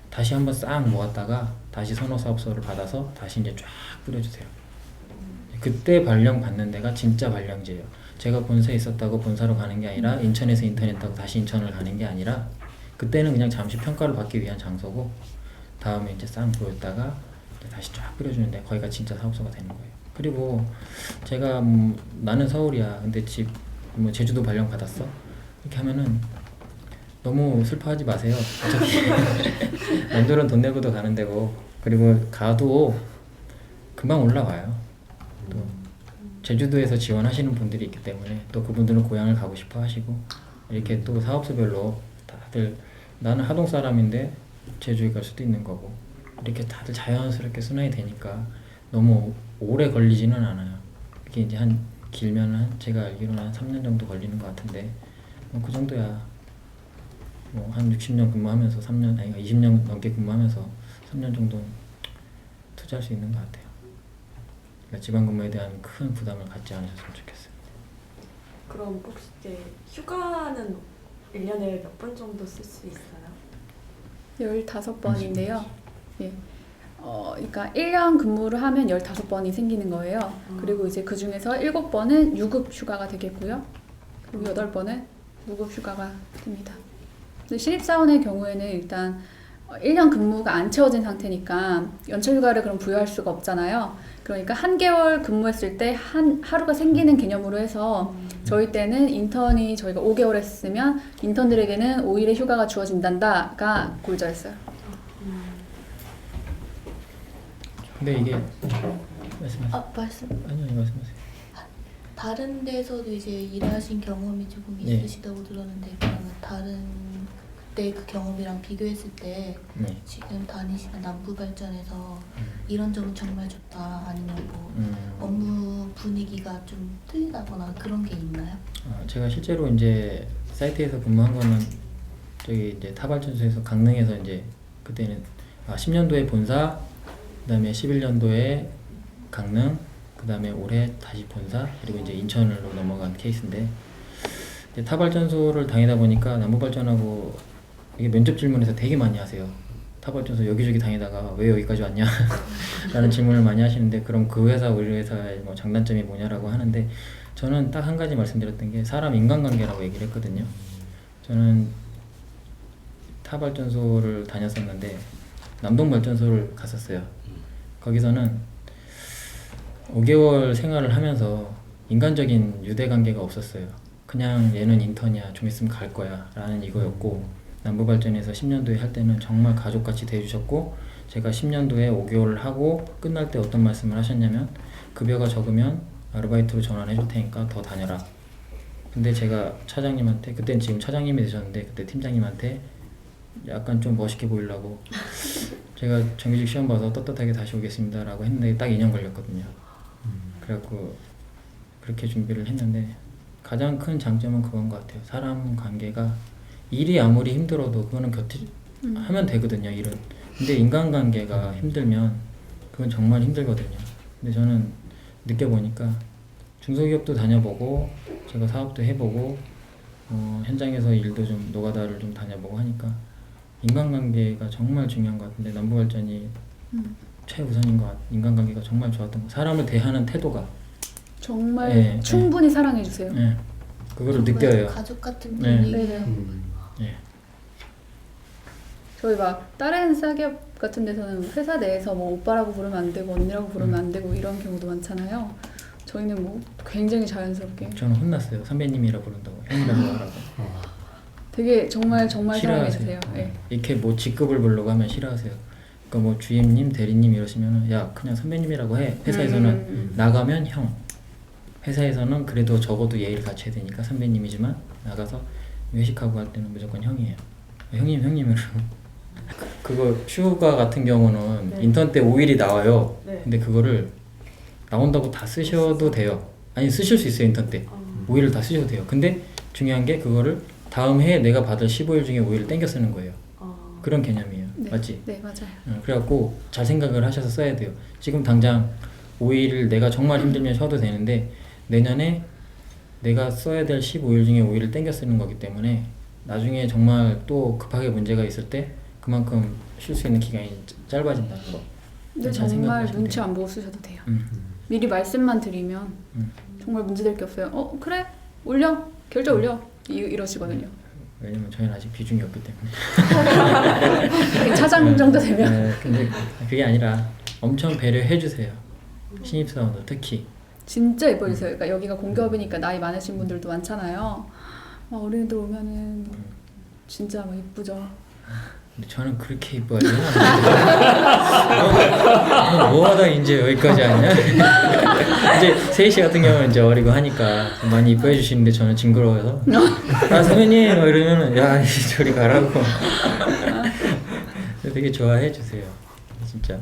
다시 한번 싹 모았다가 다시 선호사업소를 받아서 다시 이제 쫙 뿌려주세요. 그때 발령 받는 데가 진짜 발령지예요. 제가 본사에 있었다고 본사로 가는 게 아니라 인천에서 인턴했다고 다시 인천을 가는 게 아니라 그때는 그냥 잠시 평가를 받기 위한 장소고 다음에 이제 싹 모였다가 이제 다시 쫙 뿌려주는데 거기가 진짜 사업소가 되는 거예요. 그리고 제가 나는 서울이야. 근데 집 뭐 제주도 발령 받았어. 이렇게 하면은 너무 슬퍼하지 마세요. 어차피 남들은 돈 내고도 가는 데고 그리고 가도 금방 올라와요. 또 제주도에서 지원하시는 분들이 있기 때문에 또 그분들은 고향을 가고 싶어 하시고 이렇게 또 사업소별로 다들 나는 하동 사람인데 제주에 갈 수도 있는 거고 이렇게 다들 자연스럽게 순환이 되니까 너무 오래 걸리지는 않아요. 이게 이제 한 길면 한 제가 알기로는 한 3년 정도 걸리는 것 같은데 뭐 그 정도야. 뭐 한 60년 근무하면서 3년 아니 20년 넘게 근무하면서 3년 정도 투자할 수 있는 것 같아요. 그러니까 지방 근무에 대한 큰 부담을 갖지 않으셨으면 좋겠어요. 그럼 혹시 이제 휴가는 1년에 몇 번 정도 쓸 수 있어요? 15번인데요. 예. 그러니까 1년 근무를 하면 15번이 생기는 거예요. 그리고 이제 그 중에서 7번은 유급 휴가가 되겠고요. 그리고 8번은 무급 휴가가 됩니다. 근데 신입사원의 경우에는 일단 1년 근무가 안 채워진 상태니까 연차 휴가를 그럼 부여할 수가 없잖아요. 그러니까 한 개월 근무했을 때 하루가 생기는 개념으로 해서 저희 때는 인턴이 저희가 5개월 했으면 인턴들에게는 5일의 휴가가 주어진단다가 골자였어요. 근데 이게 말씀하세요. 말씀. 아니요, 말씀하세요. 다른 데서도 이제 일하신 경험이 조금 네. 있으시다고 들었는데 그러면 다른 그때 그 경험이랑 비교했을 때 네. 지금 다니시는 남부발전에서 이런 점은 정말 좋다 아니면 뭐 업무 분위기가 좀 틀리다거나 그런 게 있나요? 제가 실제로 이제 사이트에서 근무한 거는 저기 이제 타발전소에서 강릉에서 이제 그때는 10년도에 본사, 그다음에 11년도에 강릉, 그다음에 올해 다시 본사, 그리고 이제 인천으로 넘어간 케이스인데 이제 타발전소를 다니다 보니까 남부발전하고 이게 면접 질문에서 되게 많이 하세요. 타발전소 여기저기 다니다가 왜 여기까지 왔냐 라는 질문을 많이 하시는데 그럼 그 회사 우리 회사의 뭐 장단점이 뭐냐라고 하는데 저는 딱 한 가지 말씀드렸던 게 사람 인간관계라고 얘기를 했거든요. 저는 타발전소를 다녔었는데 남동발전소를 갔었어요. 거기서는 5개월 생활을 하면서 인간적인 유대관계가 없었어요. 그냥 얘는 인턴이야, 좀 있으면 갈 거야 라는 이거였고 남부발전에서 10년도에 할 때는 정말 가족같이 대해주셨고 제가 10년도에 5개월을 하고 끝날 때 어떤 말씀을 하셨냐면 급여가 적으면 아르바이트로 전환해 줄 테니까 더 다녀라. 근데 제가 차장님한테 그땐 지금 차장님이 되셨는데 그때 팀장님한테 약간 좀 멋있게 보이려고 제가 정규직 시험 봐서 떳떳하게 다시 오겠습니다 라고 했는데 딱 2년 걸렸거든요. 그래갖고 그렇게 준비를 했는데 가장 큰 장점은 그건 것 같아요. 사람 관계가 일이 아무리 힘들어도 그거는 곁에 하면 되거든요. 일은. 근데 인간관계가 힘들면 그건 정말 힘들거든요. 근데 저는 느껴보니까 중소기업도 다녀보고 제가 사업도 해보고 현장에서 일도 좀 노가다를 좀 다녀보고 하니까 인간관계가 정말 중요한 것 같은데 남부발전이 최우선인 것 같아요. 인간관계가 정말 좋았던 거. 사람을 대하는 태도가 정말 네, 충분히 사랑해주세요. 네. 그거를 느껴요. 가족 같은 네. 분위기를 네. 저희 막 다른 싸기업 같은 데서는 회사 내에서 뭐 오빠라고 부르면 안 되고 언니라고 부르면 안 되고 이런 경우도 많잖아요. 저희는 뭐 굉장히 자연스럽게 저는 혼났어요. 선배님이라 부른다고 형이라고 하라고. 되게 정말 싫어하세요. 사랑해주세요. 네. 이렇게 뭐 직급을 부르고 하면 싫어하세요. 그러니까 뭐 주임님, 대리님 이러시면은 야 그냥 선배님이라고 해. 회사에서는 나가면 형. 회사에서는 그래도 적어도 예의를 갖춰야 되니까 선배님이지만 나가서 회식하고 할 때는 무조건 형이에요. 형님으로. 그거 휴가 같은 경우는 네. 인턴 때 5일이 나와요. 네. 근데 그거를 나온다고 다 쓰셔도 돼요. 아니 쓰실 수 있어요 인턴 때. 5일을 다 쓰셔도 돼요. 근데 중요한 게 그거를 다 다음 해에 내가 받을 15일 중에 5일을 땡겨 쓰는 거예요. 어. 그런 개념이에요. 네. 맞지? 네, 맞아요. 그래갖고 잘 생각을 하셔서 써야 돼요. 지금 당장 5일을 내가 정말 힘들면 쉬어도 되는데 내년에 내가 써야 될 15일 중에 5일을 땡겨 쓰는 거기 때문에 나중에 정말 또 급하게 문제가 있을 때 그만큼 쉴 수 있는 기간이 짧아진다는 거. 근데 잘 정말 생각하시면 눈치 돼요. 안 보고 쓰셔도 돼요. 음. 미리 말씀만 드리면 정말 문제될 게 없어요. 그래 올려 결제 올려 이러시거든요. 왜냐면 저희는 아직 비중이 없기 때문에. 차장 정도 되면. 네, 근데 그게 아니라 엄청 배려해 주세요. 신입사원들 특히. 진짜 예뻐지세요. 그러니까 여기가 공기업이니까 나이 많으신 분들도 많잖아요. 어린이들 오면은 진짜 막 이쁘죠. 근데 저는 그렇게 이뻐하지 뭐하다 이제 여기까지 왔냐? 이제 세희 씨 같은 경우는 이제 어리고 하니까 많이 이뻐해 주시는데 저는 징그러워서 아 선배님 막 이러면은 야 저리 가라고. 되게 좋아해 주세요. 진짜.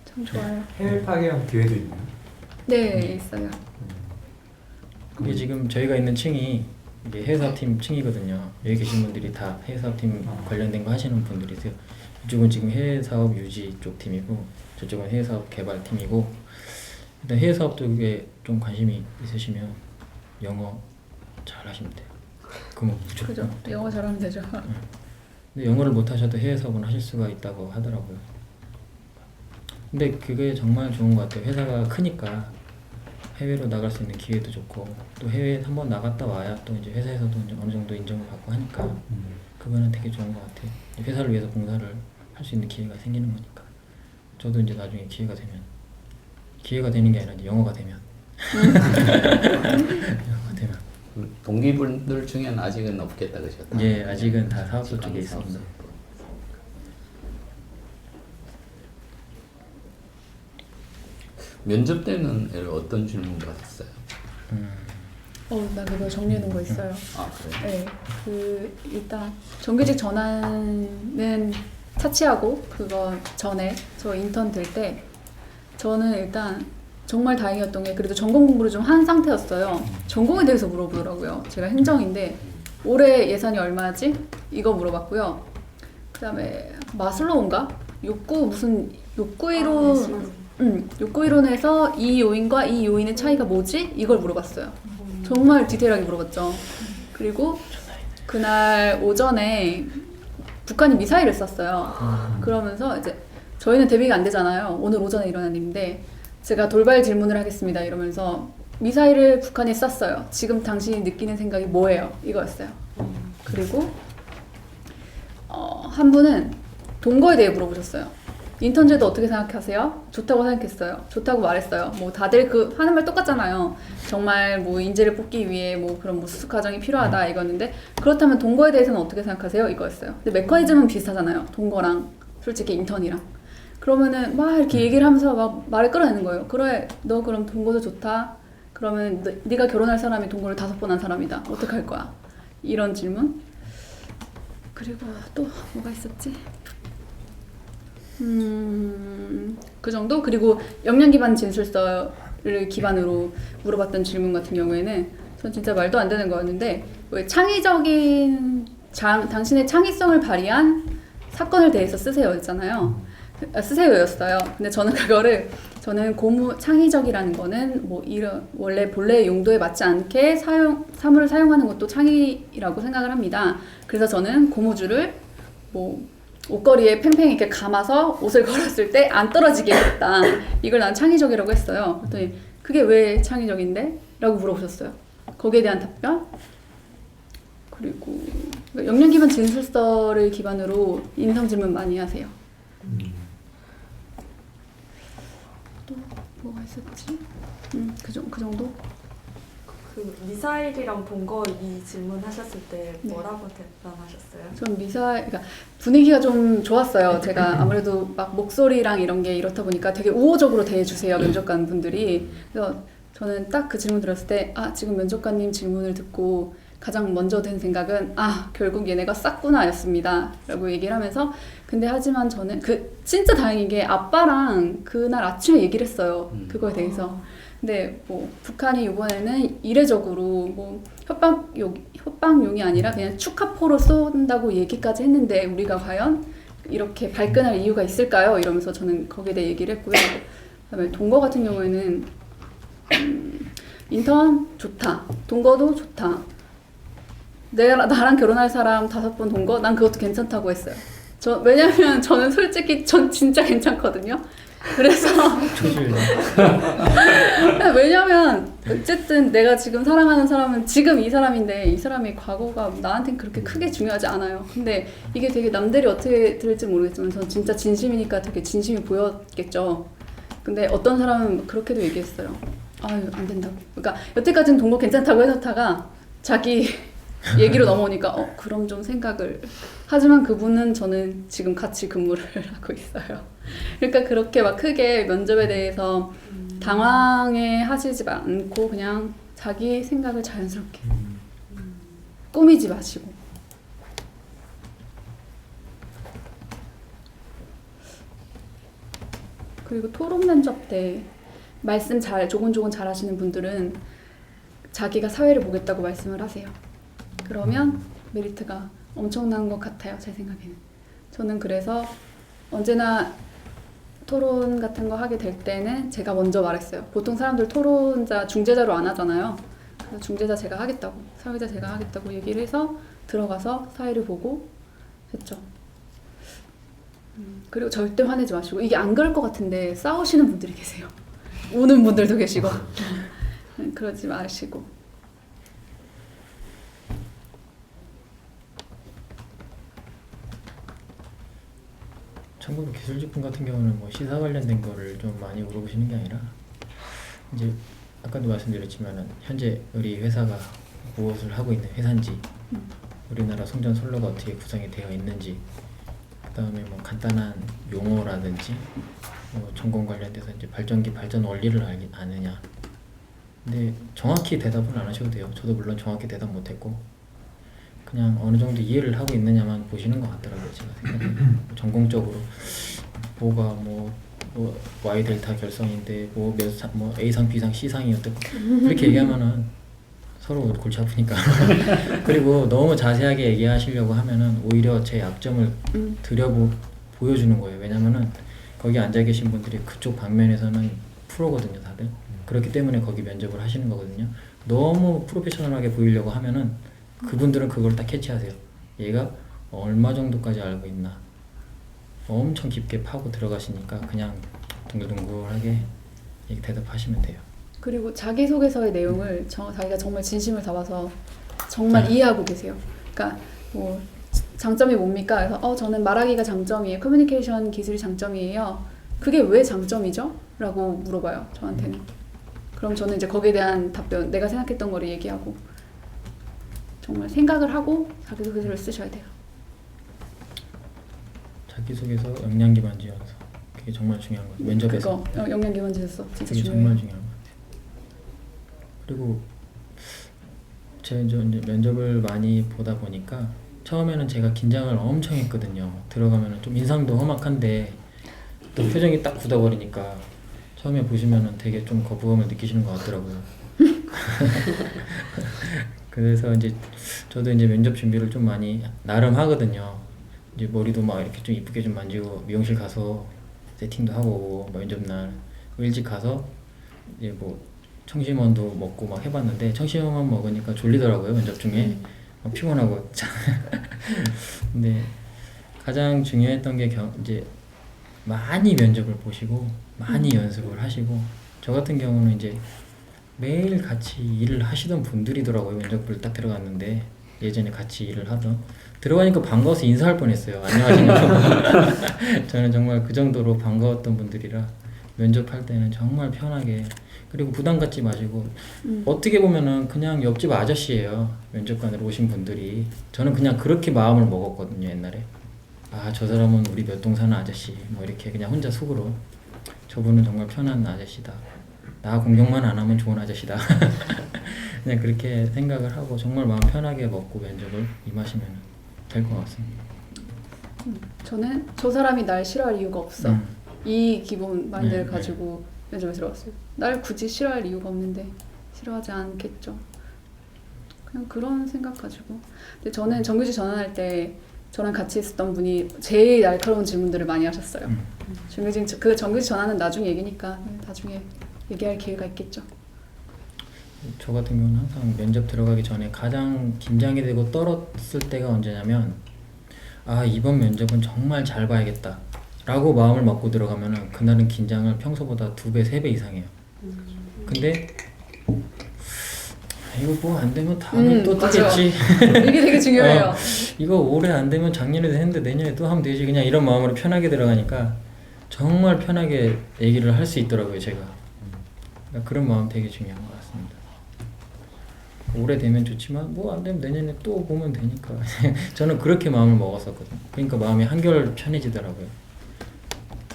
참 좋아요. 해외 파견 기회도 있나요? 네 있어요. 이게 지금 저희가 있는 층이 이게 해외사업팀 층이거든요. 여기 계신 분들이 다 해외사업팀 관련된 거 하시는 분들이세요. 이쪽은 지금 해외사업 유지 쪽 팀이고 저쪽은 해외사업 개발 팀이고 일단 해외사업 쪽에 좀 관심이 있으시면 영어 잘 하시면 돼요. 그럼 무조건. 그죠. 영어 잘하면 되죠. 근데 영어를 못 하셔도 해외사업은 하실 수가 있다고 하더라고요. 근데 그게 정말 좋은 것 같아요. 회사가 크니까 해외로 나갈 수 있는 기회도 좋고 또 해외에 한번 나갔다 와야 또 이제 회사에서도 이제 어느 정도 인정을 받고 하니까 그거는 되게 좋은 것 같아요. 회사를 위해서 봉사를 할 수 있는 기회가 생기는 거니까. 저도 이제 나중에 기회가 되는 게 아니라 이제 영어가 되면 영어가 되면 동기분들 중에는 아직은 없겠다 그죠? 예, 아직은 다 사업소 쪽에 있습니다. 면접 때는 어떤 질문 받았어요? 나 그거 정리해 놓은 거 있어요. 아 그래요? 네, 일단 정규직 전환은 차치하고 그거 전에 저 인턴 될 때 저는 일단 정말 다행이었던 게 그래도 전공 공부를 좀 한 상태였어요. 전공에 대해서 물어보더라고요. 제가 행정인데 올해 예산이 얼마지? 이거 물어봤고요. 그다음에 마슬로우인가? 욕구 이론에서 이 요인과 이 요인의 차이가 뭐지? 이걸 물어봤어요. 정말 디테일하게 물어봤죠. 그리고 그날 오전에 북한이 미사일을 쐈어요. 그러면서 이제 저희는 대비가 안 되잖아요. 오늘 오전에 일어난 일인데 제가 돌발 질문을 하겠습니다. 이러면서 미사일을 북한이 쐈어요. 지금 당신이 느끼는 생각이 뭐예요? 이거였어요. 그리고 한 분은 동거에 대해 물어보셨어요. 인턴제도 어떻게 생각하세요? 좋다고 생각했어요. 좋다고 말했어요. 뭐 다들 그 하는 말 똑같잖아요. 정말 뭐 인재를 뽑기 위해 뭐 그런 뭐 수습 과정이 필요하다 이거였는데 그렇다면 동거에 대해서는 어떻게 생각하세요? 이거였어요. 근데 메커니즘은 비슷하잖아요. 동거랑 솔직히 인턴이랑. 그러면은 막 이렇게 얘기를 하면서 막 말을 끌어내는 거예요. 그래, 너 그럼 동거도 좋다. 그러면 네가 결혼할 사람이 동거를 5번 한 사람이다. 어떡할 거야? 이런 질문. 그리고 또 뭐가 있었지? 그 정도? 그리고 역량 기반 진술서를 기반으로 물어봤던 질문 같은 경우에는 전 진짜 말도 안 되는 거였는데 왜 창의적인 당신의 창의성을 발휘한 사건을 대해서 쓰세요 였잖아요. 쓰세요였어요. 근데 저는 그거를 고무 창의적이라는 거는 뭐 이런 원래 본래의 용도에 맞지 않게 사물을 사용하는 것도 창의라고 생각을 합니다. 그래서 저는 고무줄을 뭐 옷걸이에 팽팽히 이렇게 감아서 옷을 걸었을 때 안 떨어지게 했다. 이걸 난 창의적이라고 했어요. 그랬더니 그게 왜 창의적인데? 라고 물어보셨어요. 거기에 대한 답변. 그리고 역량 기반 진술서를 기반으로 인성 질문 많이 하세요. 또 뭐가 있었지? 그 정도? 그 미사일이랑 동거 이 질문 하셨을 때 뭐라고 대답하셨어요? 전 그러니까 분위기가 좀 좋았어요. 제가 아무래도 막 목소리랑 이런 게 이렇다 보니까 되게 우호적으로 대해주세요. 면접관 분들이. 그래서 저는 딱 그 질문 들었을 때 지금 면접관님 질문을 듣고 가장 먼저 든 생각은 결국 얘네가 쌌구나 였습니다. 라고 얘기를 하면서 근데 하지만 저는 진짜 다행인 게 아빠랑 그날 아침에 얘기를 했어요. 그거에 대해서. 근데 뭐 북한이 이번에는 이례적으로 뭐 협박용이 아니라 그냥 축하포로 쏜다고 얘기까지 했는데 우리가 과연 이렇게 발끈할 이유가 있을까요? 이러면서 저는 거기에 대해 얘기를 했고요. 그다음에 동거 같은 경우에는 인턴 좋다. 동거도 좋다. 나랑 결혼할 사람 5번 동거? 난 그것도 괜찮다고 했어요. 왜냐면 저는 솔직히 전 진짜 괜찮거든요. 그래서 왜냐면 어쨌든 내가 지금 사랑하는 사람은 지금 이 사람인데 이 사람의 과거가 나한테는 그렇게 크게 중요하지 않아요. 근데 이게 되게 남들이 어떻게 들을지 모르겠지만 전 진짜 진심이니까 되게 진심이 보였겠죠. 근데 어떤 사람은 그렇게도 얘기했어요. 아유 안 된다고. 그러니까 여태까지는 동거 괜찮다고 해놓다가 자기 얘기로 넘어오니까 그럼 좀 생각을. 하지만 그분은 저는 지금 같이 근무를 하고 있어요. 그러니까 그렇게 막 크게 면접에 대해서 당황해 하시지 않고 그냥 자기 생각을 자연스럽게 꾸미지 마시고. 그리고 토론 면접 때 말씀 조곤조곤 잘 하시는 분들은 자기가 사회를 보겠다고 말씀을 하세요. 그러면 메리트가 엄청난 것 같아요. 제 생각에는. 저는 그래서 언제나 토론 같은 거 하게 될 때는 제가 먼저 말했어요. 보통 사람들 토론자 중재자로 안 하잖아요. 그래서 중재자 제가 하겠다고, 사회자 제가 하겠다고 얘기를 해서 들어가서 사회를 보고 했죠. 그리고 절대 화내지 마시고. 이게 안 그럴 것 같은데 싸우시는 분들이 계세요. 우는 분들도 계시고. 그러지 마시고. 참고로 기술직군 같은 경우는 뭐 시사 관련된 거를 좀 많이 물어보시는 게 아니라 이제 아까도 말씀드렸지만은 현재 우리 회사가 무엇을 하고 있는 회사인지, 우리나라 송전 선로가 어떻게 구성이 되어 있는지, 그다음에 뭐 간단한 용어라든지 뭐 전공 관련돼서 이제 발전기 발전 원리를 아느냐. 근데 정확히 대답은 안 하셔도 돼요. 저도 물론 정확히 대답 못했고 그냥 어느 정도 이해를 하고 있느냐만 보시는 것 같더라고요. 제가 생각에 전공적으로 뭐가 뭐 Y 델타 결성인데 뭐 A상, B상, C상이 어떻고 이렇게 얘기하면은 서로 골치 아프니까. 그리고 너무 자세하게 얘기하시려고 하면은 오히려 제 약점을 보여주는 거예요. 왜냐면은 거기 앉아 계신 분들이 그쪽 방면에서는 프로거든요, 다들. 그렇기 때문에 거기 면접을 하시는 거거든요. 너무 프로페셔널하게 보이려고 하면은 그분들은 그걸 딱 캐치하세요. 얘가 얼마 정도까지 알고 있나. 엄청 깊게 파고 들어가시니까 그냥 둥글둥글하게 대답하시면 돼요. 그리고 자기소개서의 내용을 자기가 정말 진심을 담아서 정말 이해하고 계세요. 그러니까 뭐 장점이 뭡니까? 그래서 저는 말하기가 장점이에요. 커뮤니케이션 기술이 장점이에요. 그게 왜 장점이죠? 라고 물어봐요, 저한테는. 그럼 저는 이제 거기에 대한 답변, 내가 생각했던 거를 얘기하고 정말 생각을 하고 자기소개서를 쓰셔야 돼요. 자기소개서, 역량기반지원서, 그게 정말 중요한 거죠. 면접에서. 그거 역량기반지원서 진짜 그게 중요해요. 정말 중요한 것 같아요. 그리고 제가 이제 면접을 많이 보다 보니까 처음에는 제가 긴장을 엄청 했거든요. 들어가면은 좀 인상도 험악한데 또 표정이 딱 굳어버리니까 처음에 보시면은 되게 좀 거부감을 느끼시는 것 같더라고요. 그래서 이제 저도 이제 면접 준비를 좀 많이 나름 하거든요. 이제 머리도 막 이렇게 좀 이쁘게 좀 만지고 미용실 가서 세팅도 하고 면접날 일찍 가서 이제 뭐 청심원도 먹고 막 해봤는데 청심원 먹으니까 졸리더라고요, 면접 중에. 막 피곤하고. 근데 가장 중요했던 게 이제 많이 면접을 보시고 많이 연습을 하시고, 저 같은 경우는 이제 매일 같이 일을 하시던 분들이더라고요. 면접을 딱 들어갔는데 예전에 같이 일을 하던, 들어가니까 반가워서 인사할 뻔했어요. 안녕하십니까. 저는 정말 그 정도로 반가웠던 분들이라 면접할 때는 정말 편하게, 그리고 부담 갖지 마시고. 어떻게 보면은 그냥 옆집 아저씨예요, 면접관으로 오신 분들이. 저는 그냥 그렇게 마음을 먹었거든요, 옛날에. 아, 저 사람은 우리 몇 동 사는 아저씨, 뭐 이렇게 그냥 혼자 속으로, 저분은 정말 편한 아저씨다, 나 공격만 안 하면 좋은 아저씨다. 그냥 그렇게 생각을 하고 정말 마음 편하게 먹고 면접을 임하시면 될 것 같습니다. 저는 저 사람이 날 싫어할 이유가 없어. 이 기본 마인드를 가지고 면접에 들어갔어요. 날 굳이 싫어할 이유가 없는데 싫어하지 않겠죠. 그냥 그런 생각 가지고. 근데 저는 정규직 전환할 때 저랑 같이 있었던 분이 제일 날카로운 질문들을 많이 하셨어요. 그 정규직 전환은 나중에 얘기니까 나중에 얘기할 기회가 있겠죠. 저 같은 경우는 항상 면접 들어가기 전에 가장 긴장이 되고 떨었을 때가 언제냐면 아 이번 면접은 정말 잘 봐야겠다 라고 마음을 먹고 들어가면은 그날은 긴장을 평소보다 2배, 3배 이상해요. 근데 이거 뭐 안 되면 다음에 또 뜨겠지. 이게 되게 중요해요. 이거 올해 안 되면 작년에도 했는데 내년에 또 하면 되지. 그냥 이런 마음으로 편하게 들어가니까 정말 편하게 얘기를 할 수 있더라고요, 제가. 그러니까 그런 마음 되게 중요한 것 같습니다. 올해 되면 좋지만 뭐 안 되면 내년에 또 보면 되니까. 저는 그렇게 마음을 먹었었거든요. 그러니까 마음이 한결 편해지더라고요.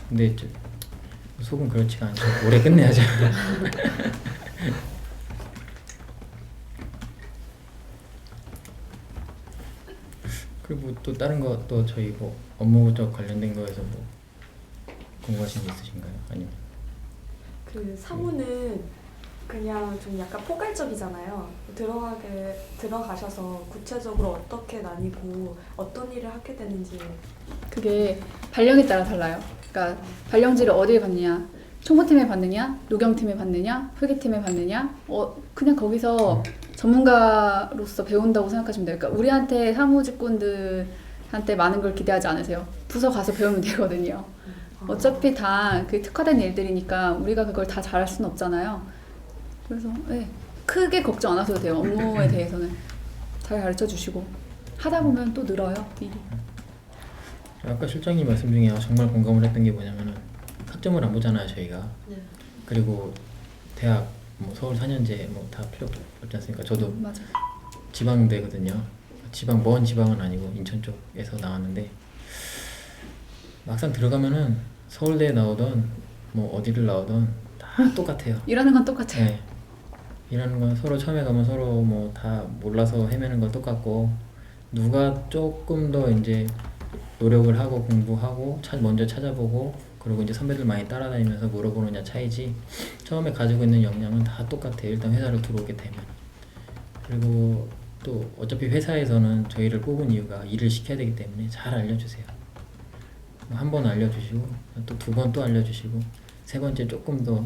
근데 속은 그렇지가 않죠. 올해 끝내야죠. 그리고 또 다른 거 또 저희 뭐 업무적 관련된 거에서 뭐 궁금하신 게 있으신가요? 아니면 그 사무는 그냥 좀 약간 포괄적이잖아요. 들어가셔서 구체적으로 어떻게 나뉘고 어떤 일을 하게 되는지. 그게 발령에 따라 달라요. 그러니까 발령지를 어디에 받느냐, 총무팀에 받느냐, 노경팀에 받느냐, 회계팀에 받느냐, 그냥 거기서 전문가로서 배운다고 생각하시면 돼요. 그러니까 우리한테 사무직군들한테 많은 걸 기대하지 않으세요. 부서 가서 배우면 되거든요. 어차피 다 그 특화된 일들이니까 우리가 그걸 다 잘할 수는 없잖아요. 그래서 네, 크게 걱정 안 하셔도 돼요. 업무에 대해서는 잘 가르쳐 주시고 하다 보면 또 늘어요, 일이. 아까 실장님 말씀 중에 정말 공감을 했던 게 뭐냐면은 학점을 안 보잖아요, 저희가. 네. 그리고 대학 뭐 서울 4년제 뭐 다 필요 없지 않습니까? 저도 맞아. 지방대거든요. 먼 지방은 아니고 인천 쪽에서 나왔는데 막상 들어가면은 서울대에 나오던 뭐 어디를 나오던 다 똑같아요. 일하는 건 똑같아요. 네. 일하는 건 서로 처음에 가면 서로 뭐 다 몰라서 헤매는 건 똑같고 누가 조금 더 이제 노력을 하고 공부하고 먼저 찾아보고 그리고 이제 선배들 많이 따라다니면서 물어보느냐 차이지 처음에 가지고 있는 역량은 다 똑같아요. 일단 회사를 들어오게 되면. 그리고 또 어차피 회사에서는 저희를 뽑은 이유가 일을 시켜야 되기 때문에 잘 알려주세요. 한 번 알려주시고 또 2번 또 알려주시고 3번째 조금 더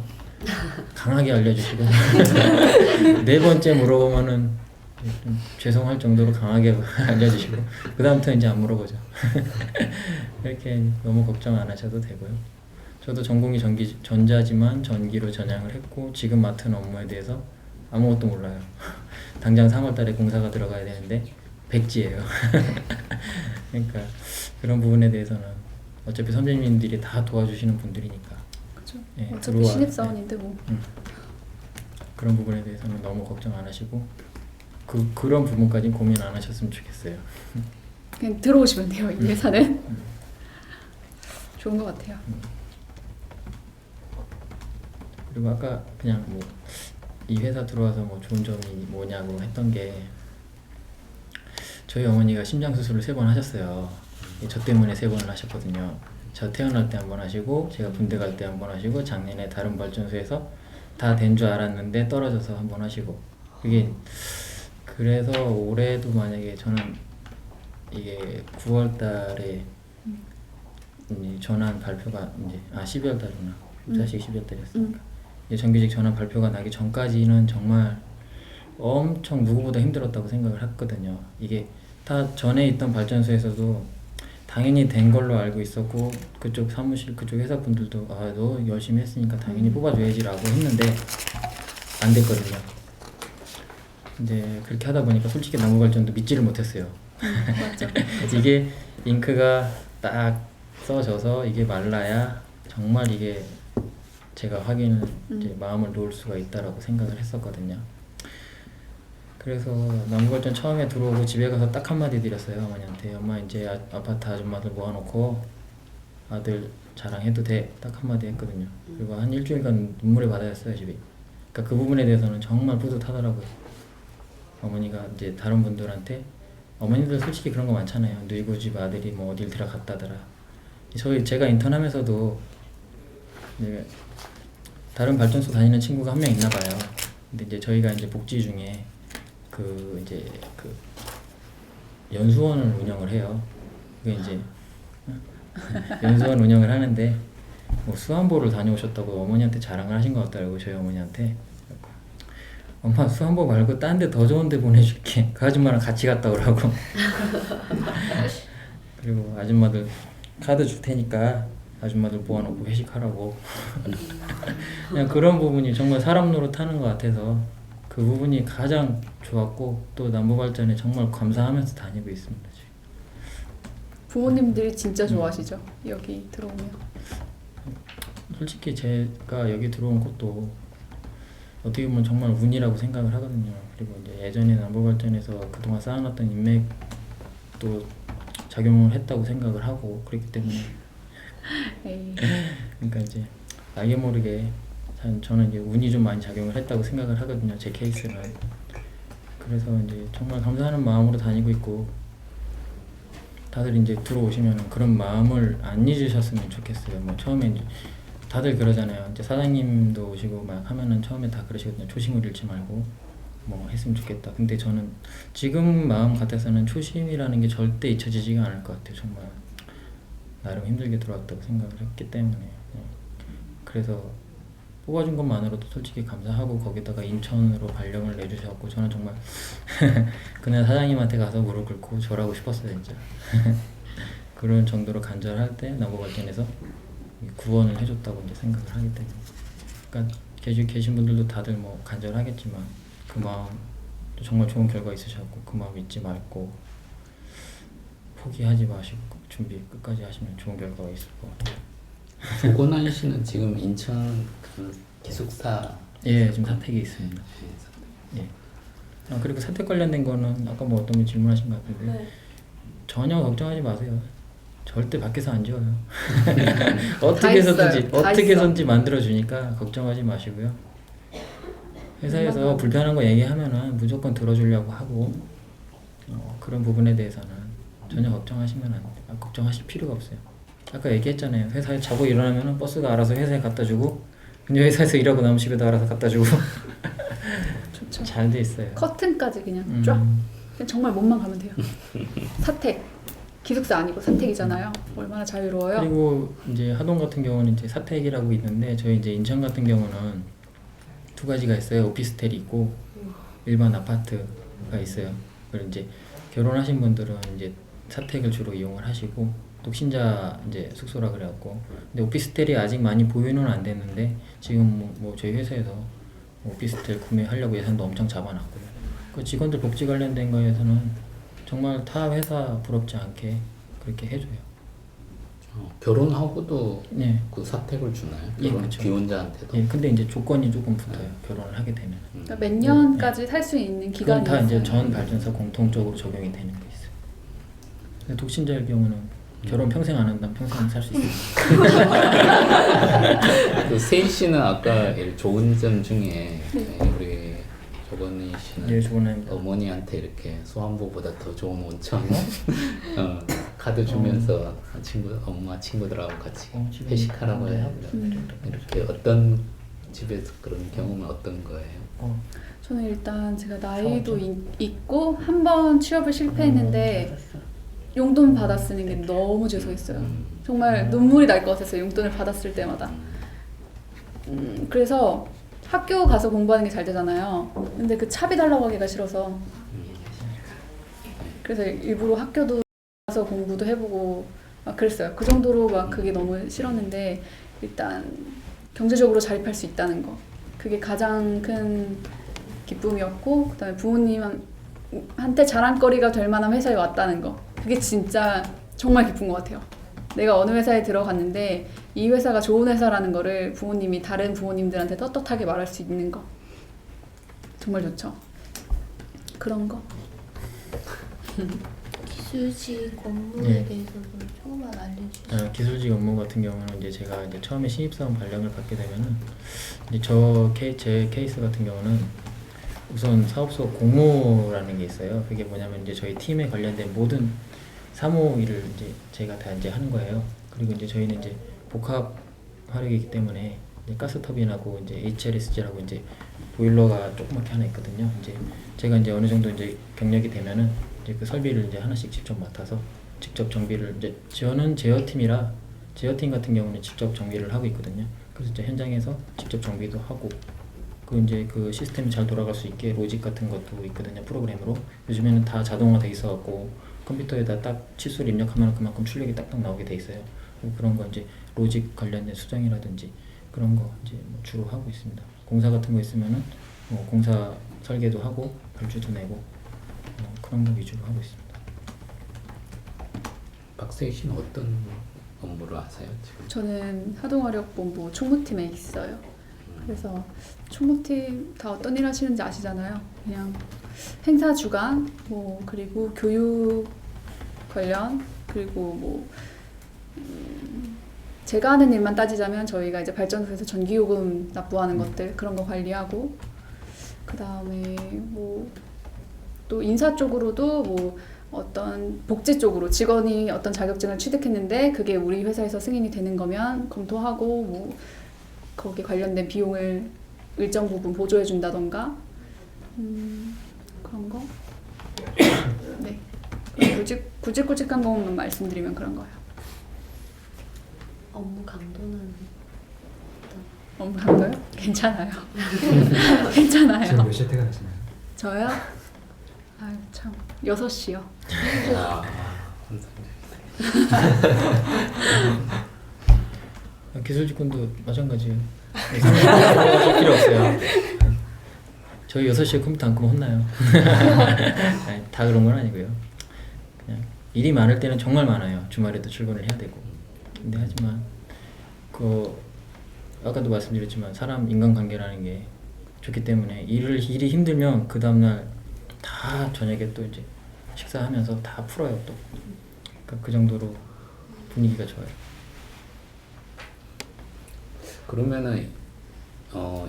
강하게 알려주시고 4번째 물어보면은 좀 죄송할 정도로 강하게 알려주시고 그 다음부터 이제 안 물어보죠. 이렇게 너무 걱정 안 하셔도 되고요. 저도 전공이 전자지만 전기로 전향을 했고 지금 맡은 업무에 대해서 아무것도 몰라요. 당장 3월달에 공사가 들어가야 되는데 백지예요. 그러니까 그런 부분에 대해서는 어차피 선배님들이 다 도와주시는 분들이니까. 그렇죠. 네, 어차피 신입사원인데 뭐. 그런 부분에 대해서는 너무 걱정 안 하시고 그런 부분까지 고민 안 하셨으면 좋겠어요. 그냥 들어오시면 돼요. 이 회사는. 좋은 것 같아요. 그리고 아까 그냥 뭐 이 회사 들어와서 뭐 좋은 점이 뭐냐고 했던 게 저희 어머니가 심장 수술을 3번 하셨어요. 저 때문에 3번을 하셨거든요. 저 태어날 때 1번 하시고 제가 군대 갈 때 1번 하시고 작년에 다른 발전소에서 다 된 줄 알았는데 떨어져서 1번 하시고 그게 그래서 올해도 만약에 저는 이게 9월 달에 이제 전환 발표가 이제 12월 달이구나. 자식 12월 달이었으니까. 이제 정규직 전환 발표가 나기 전까지는 정말 엄청 누구보다 힘들었다고 생각을 했거든요. 이게 다 전에 있던 발전소에서도 당연히 된 걸로 알고 있었고 그쪽 사무실 그쪽 회사 분들도 아 너 열심히 했으니까 당연히 뽑아줘야지라고 했는데 안 됐거든요. 이제 그렇게 하다 보니까 솔직히 나무발전도 믿지를 못했어요. 맞죠. 이게 잉크가 딱 써져서 이게 말라야 정말 이게 제가 확인을 이제 마음을 놓을 수가 있다라고 생각을 했었거든요. 그래서 나무발전 처음에 들어오고 집에 가서 딱 한마디 드렸어요. 어머니한테. 엄마 이제 아파트 아줌마들 모아놓고 아들 자랑해도 돼. 딱 한마디 했거든요. 그리고 한 일주일간 눈물의 바다였어요 집이. 그러니까 그 부분에 대해서는 정말 뿌듯하더라고요. 어머니가 이제 다른 분들한테 어머니들 솔직히 그런 거 많잖아요. 누이고 집 아들이 뭐 어딜 들어갔다더라. 제가 인턴하면서도 이제 다른 발전소 다니는 친구가 한 명 있나 봐요. 근데 이제 저희가 이제 복지 중에 그 이제 그 연수원을 운영을 해요. 그게 이제 연수원 운영을 하는데 뭐 수안보를 다녀오셨다고 어머니한테 자랑을 하신 것 같더라고요. 저희 어머니한테. 엄마 수안보 말고 딴 데 더 좋은 데 보내줄게. 그 아줌마랑 같이 갔다 오라고. 그리고 아줌마들 카드 줄 테니까 아줌마들 모아놓고 회식하라고. 그냥 그런 부분이 정말 사람 노릇하는 것 같아서 그 부분이 가장 좋았고 또 남부발전에 정말 감사하면서 다니고 있습니다. 지금. 부모님들이 진짜 좋아하시죠? 여기 들어오면. 솔직히 제가 여기 들어온 것도 어떻게 보면 정말 운이라고 생각을 하거든요. 그리고 이제 예전에 남부발전에서 그동안 쌓아놨던 인맥도 작용을 했다고 생각을 하고 그렇기 때문에 그러니까 이제 나이 모르게 저는 이제 운이 좀 많이 작용을 했다고 생각을 하거든요. 제 케이스는. 그래서 이제 정말 감사하는 마음으로 다니고 있고 다들 이제 들어오시면 그런 마음을 안 잊으셨으면 좋겠어요. 뭐 처음에 이제 다들 그러잖아요. 이제 사장님도 오시고 막 하면은 처음에 다 그러시거든요. 초심을 잃지 말고 뭐 했으면 좋겠다. 근데 저는 지금 마음 같아서는 초심이라는 게 절대 잊혀지지가 않을 것 같아요. 정말 나름 힘들게 들어왔다고 생각을 했기 때문에. 그래서 뽑아준 것만으로도 솔직히 감사하고 거기다가 인천으로 발령을 내주셨고 저는 정말 그날 사장님한테 가서 무릎 꿇고 절하고 싶었어요 진짜. 그런 정도로 간절할 때 남부발전에서 구원을 해줬다고 이제 생각을 하기 때문에. 그러니까 계신 분들도 다들 뭐 간절하겠지만 그 마음 정말 좋은 결과 있으셨고 그 마음 잊지 말고 포기하지 마시고 준비 끝까지 하시면 좋은 결과가 있을 것 같아요. 조건환 씨는 지금 인천 그 기숙사 예 지금 사택에 있습니다. 예. 그리고 사택 관련된 거는 아까 뭐 어떤 분 질문하신 것 같은데 네. 전혀 걱정하지 마세요. 절대 밖에서 안 지워요. 어떻게 해서든지 만들어 주니까 걱정하지 마시고요. 회사에서 불편한 거 얘기하면은 무조건 들어주려고 하고 그런 부분에 대해서는 전혀 걱정하실 필요가 없어요. 아까 얘기했잖아요. 회사에 자고 일어나면은 버스가 알아서 회사에 갖다 주고 근데 회사에서 일하고 남은 집에도 알아서 갖다 주고 좋죠. 잘 돼 있어요. 커튼까지 그냥 쫙. 그냥 정말 몸만 가면 돼요. 사택. 기숙사 아니고 사택이잖아요. 얼마나 자유로워요. 그리고 이제 하동 같은 경우는 이제 사택이라고 있는데 저희 이제 인천 같은 경우는 두 가지가 있어요. 오피스텔이 있고 일반 아파트가 있어요. 그리고 이제 결혼하신 분들은 이제 사택을 주로 이용을 하시고 독신자 이제 숙소라 그래갖고 근데 오피스텔이 아직 많이 보유는 안 됐는데 지금 뭐 저희 회사에서 오피스텔 구매하려고 예산도 엄청 잡아놨고요. 그 직원들 복지 관련된 거에서는 정말 타 회사 부럽지 않게 그렇게 해줘요. 결혼하고도 네. 그 사택을 주나요? 예, 결혼 그렇죠. 비혼자한테도. 예, 근데 이제 조건이 조금 붙어요. 결혼을 하게 되면. 그러니까 몇 년까지 살 수 있는 그건 기간이 다 이제 있어요. 전 발전사 공통적으로 적용이 되는 거 있어요. 근데 독신자의 경우는 결혼 평생 안 한다면 평생 살 수 있어요. 그 세희 씨는 아까 좋은 점 중에 우리 조건희 씨는 네, 조건희입니다. 어머니한테 이렇게 수안보보다 더 좋은 온천 카드 주면서 엄마 친구들하고 같이 회식하라고 해요. 이렇게 어떤 집에서 그런 경험은 어떤 거예요? 저는 일단 제가 나이도 있고 한 번 취업을 실패했는데 용돈 받아 쓰는 게 너무 죄송했어요. 정말 눈물이 날 것 같았어요. 용돈을 받았을 때마다. 그래서 학교 가서 공부하는 게 잘 되잖아요. 근데 그 차비 달라고 하기가 싫어서 그래서 일부러 학교도 가서 공부도 해보고 막 그랬어요. 그 정도로 막 그게 너무 싫었는데 일단 경제적으로 자립할 수 있다는 거 그게 가장 큰 기쁨이었고 그다음에 부모님한테 자랑거리가 될 만한 회사에 왔다는 거 그게 진짜 정말 기쁜 것 같아요. 내가 어느 회사에 들어갔는데 이 회사가 좋은 회사라는 거를 부모님이 다른 부모님들한테 떳떳하게 말할 수 있는 거 정말 좋죠. 그런 거. 기술직 업무에 네. 대해서도 조금만 알려주세요. 기술직 업무 같은 경우는 이제 제가 이제 처음에 신입사원 발령을 받게 되면은 이제 제 케이스 같은 경우는 우선 사업소 공모라는 게 있어요. 그게 뭐냐면 이제 저희 팀에 관련된 모든 사무 일을 이제 제가 다 이제 하는 거예요. 그리고 이제 저희는 이제 복합 화력이기 때문에 이제 가스터빈하고 이제 HRSG라고 이제 보일러가 조그맣게 하나 있거든요. 이제 제가 이제 어느 정도 이제 경력이 되면은 이제 그 설비를 이제 하나씩 직접 맡아서 직접 정비를 이제 저는 제어팀이라 제어팀 같은 경우는 직접 정비를 하고 있거든요. 그래서 이제 현장에서 직접 정비도 하고 그 이제 그 시스템이 잘 돌아갈 수 있게 로직 같은 것도 있거든요. 프로그램으로 요즘에는 다 자동화돼 있어갖고 컴퓨터에다 딱 치수를 입력하면 그만큼 출력이 딱딱 나오게 돼 있어요. 그런 거 이제 로직 관련된 수정이라든지 그런 거 이제 뭐 주로 하고 있습니다. 공사 같은 거 있으면은 뭐 공사 설계도 하고 발주도 내고 그런 거 위주로 하고 있습니다. 박세희 씨는 어떤 업무를 하세요 지금? 저는 하동화력본부 총무팀에 있어요. 그래서 총무팀 다 어떤 일 하시는지 아시잖아요. 그냥 행사 주관, 뭐 그리고 교육 관련, 그리고 뭐 제가 하는 일만 따지자면 저희가 이제 발전소에서 전기요금 납부하는 것들 그런 거 관리하고, 그 다음에 뭐 또 인사 쪽으로도 뭐 어떤 복지 쪽으로 직원이 어떤 자격증을 취득했는데 그게 우리 회사에서 승인이 되는 거면 검토하고 뭐 거기에 관련된 비용을 일정 부분 보조해 준다던가 그런 거. 네. 굵직굵직한 것만 말씀드리면 그런 거예요. 업무 강도는 업무 강도요? 괜찮아요. 괜찮아요. 지금 몇 시에 퇴근하시나요? 저요? 아유 참 6시요. 기술직군도 마찬가지예요. 생각하실 필요 없어요. 저희 6시에 컴퓨터 안 끄면 혼나요. 아니, 다 그런 건 아니고요. 그냥 일이 많을 때는 정말 많아요. 주말에도 출근을 해야 되고. 근데 하지만 아까도 말씀드렸지만 사람 인간관계라는 게 좋기 때문에 일이 힘들면 그 다음날 다 저녁에 또 이제 식사하면서 다 풀어요 또. 그러니까 그 정도로 분위기가 좋아요. 그러면은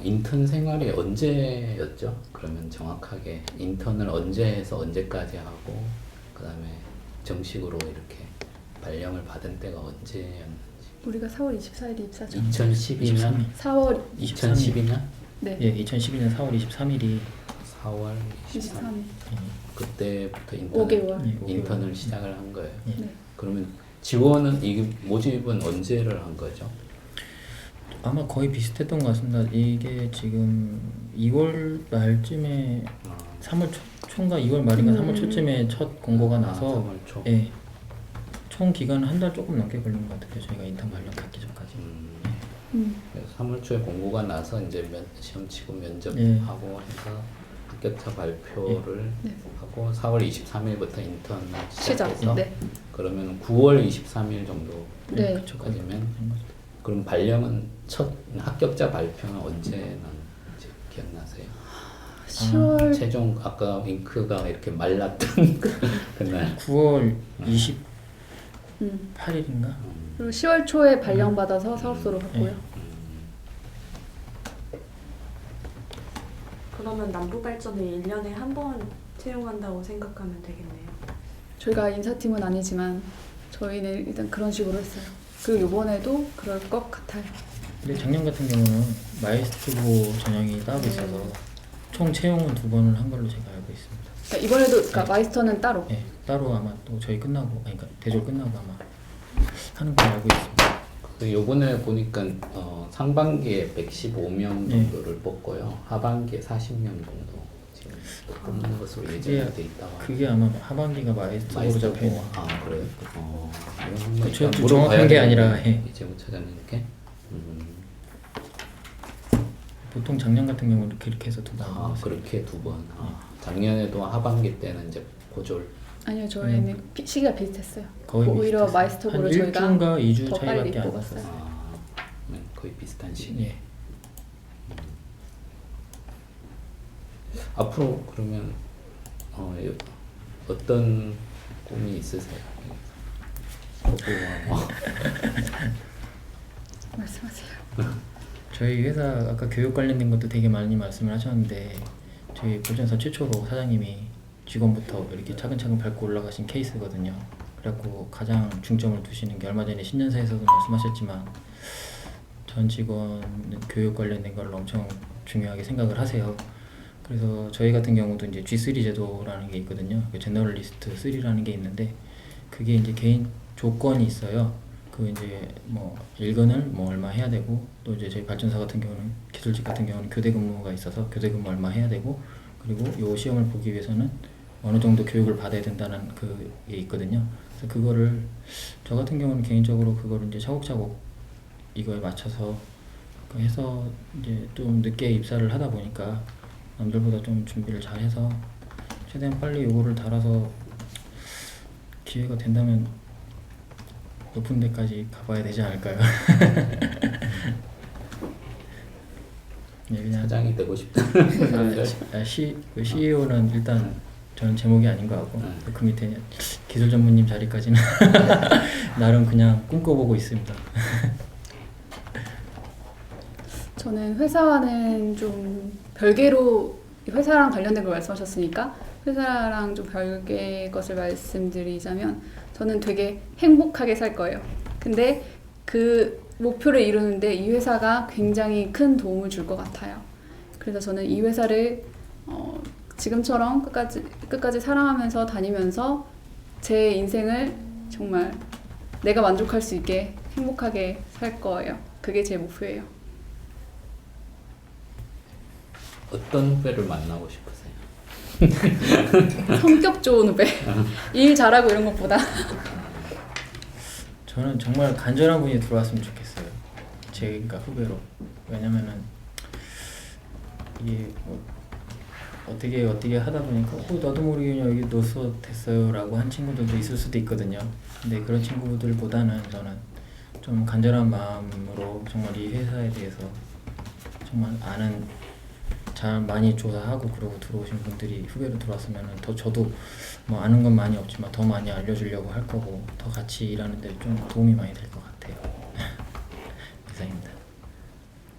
인턴 생활이 언제였죠? 그러면 정확하게 인턴을 언제 해서 언제까지 하고 그 다음에 정식으로 이렇게 발령을 받은 때가 언제였는지. 우리가 4월 24일에 입사죠. 2012년? 4월 2012년? 네. 예, 2012년 4월 23일이 4월 23일. 그때부터 5개월. 인턴을 시작을 한 거예요. 네. 그러면 지원은 이게 모집은 언제를 한 거죠? 아마 거의 비슷했던 것 같습니다. 이게 지금 2월 말쯤에 3월 초인가 2월 말인가 3월 초쯤에 첫 공고가 나서 3월 초. 예, 총 기간은 한 달 조금 넘게 걸린 것 같아요. 저희가 인턴 발령 받기 전까지. 그래서 3월 초에 공고가 나서 이제 시험 치고 면접하고 예. 해서 합격자 발표를 네. 하고 4월 23일부터 인턴 시작. 시작해서 네. 그러면 9월 23일 네. 정도까지면 그럼 발령은 첫 합격자 발표는 언제 나는지 기억나세요? 10월 최종 아까 잉크가 이렇게 말랐던 그날 9월 28일인가? 그리고 10월 초에 발령 받아서 사업소로 갔고요. 그러면 남부발전을 1년에 한 번 채용한다고 생각하면 되겠네요. 저희가 인사팀은 아니지만 저희는 일단 그런 식으로 했어요. 그리고 이번에도 그럴 것 같아요. 근데 작년 같은 경우는 마에스트로 전형이 따로 있어서 총 채용은 2번을 한 걸로 제가 알고 있습니다. 그러니까 이번에도 그러니까 마이스터는 따로. 네, 따로 아마 또 저희 끝나고, 그러니까 대졸 끝나고 아마 하는 걸로 알고 있습니다. 요번에 보니까 상반기에 115명 네. 정도를 뽑고요. 하반기에 40명 정도 지금 뽑는 것으로 예정이 돼 있다고. 그게 아마 하반기가 마에스트로 잡혀 있는. 아 그래요? 그쵸, 정확한 게 아니라 이재호 차장님께. 보통 작년 같은 경우는 그렇게 해서 2번. 그렇게 2번. 작년에도 하반기 때는 이제 고졸. 아니요, 저희는 시기가 비슷했어요. 거의 오히려 비슷했어요. 마이스터고를 한 저희가 1주인가 2주 더 빨리 차이밖에 안 뽑았어요. 났어요. 거의 비슷한 시기. 예. 앞으로 그러면 어떤 꿈이 있으세요? 말씀하세요. 저희 회사 아까 교육 관련된 것도 되게 많이 말씀을 하셨는데 저희 발전소 최초로 사장님이 직원부터 이렇게 차근차근 밟고 올라가신 케이스거든요. 그래갖고 가장 중점을 두시는 게 얼마 전에 신년사에서도 말씀하셨지만 전 직원 교육 관련된 걸 엄청 중요하게 생각을 하세요. 그래서 저희 같은 경우도 이제 G3 제도라는 게 있거든요. 그 제너럴리스트 3라는 게 있는데 그게 이제 개인 조건이 있어요. 그 이제 뭐 1근을 뭐 얼마 해야 되고 또 이제 저희 발전사 같은 경우는 기술직 같은 경우는 교대 근무가 있어서 교대 근무 얼마 해야 되고 그리고 요 시험을 보기 위해서는 어느 정도 교육을 받아야 된다는 그게 있거든요. 그래서 그거를 저 같은 경우는 개인적으로 그거를 이제 차곡차곡 이거에 맞춰서 해서 이제 좀 늦게 입사를 하다 보니까 남들보다 좀 준비를 잘 해서 최대한 빨리 요거를 달아서 기회가 된다면 높은 데까지 가봐야 되지 않을까요? 네, 그냥 사장이 되고 싶다. 그 CEO는 일단 저는 제목이 아닌 것 같고 그 밑에 기술 전무님 자리까지는 나름 그냥 꿈꿔보고 있습니다. 저는 회사와는 좀 별개로 회사랑 관련된 걸 말씀하셨으니까 회사랑 좀 별개의 것을 말씀드리자면 저는 되게 행복하게 살 거예요. 근데 그 목표를 이루는데 이 회사가 굉장히 큰 도움을 줄 것 같아요. 그래서 저는 이 회사를 지금처럼 끝까지 사랑하면서 다니면서 제 인생을 정말 내가 만족할 수 있게 행복하게 살 거예요. 그게 제 목표예요. 어떤 후배를 만나고 싶으세요? 성격 좋은 후배. 일 잘하고 이런 것보다. 저는 정말 간절한 분이 들어왔으면 좋겠어요. 제가 후배로. 왜냐면은 이게 뭐 어떻게 하다 보니까 나도 모르게 그냥 여기 넣어서 됐어요 라고 한 친구들도 있을 수도 있거든요. 근데 그런 친구들보다는 저는 좀 간절한 마음으로 정말 이 회사에 대해서 정말 잘 많이 조사하고 그러고 들어오신 분들이 후배로 들어왔으면 더 저도 뭐 아는 건 많이 없지만 더 많이 알려주려고 할 거고 더 같이 일하는데 좀 도움이 많이 될 것 같아요.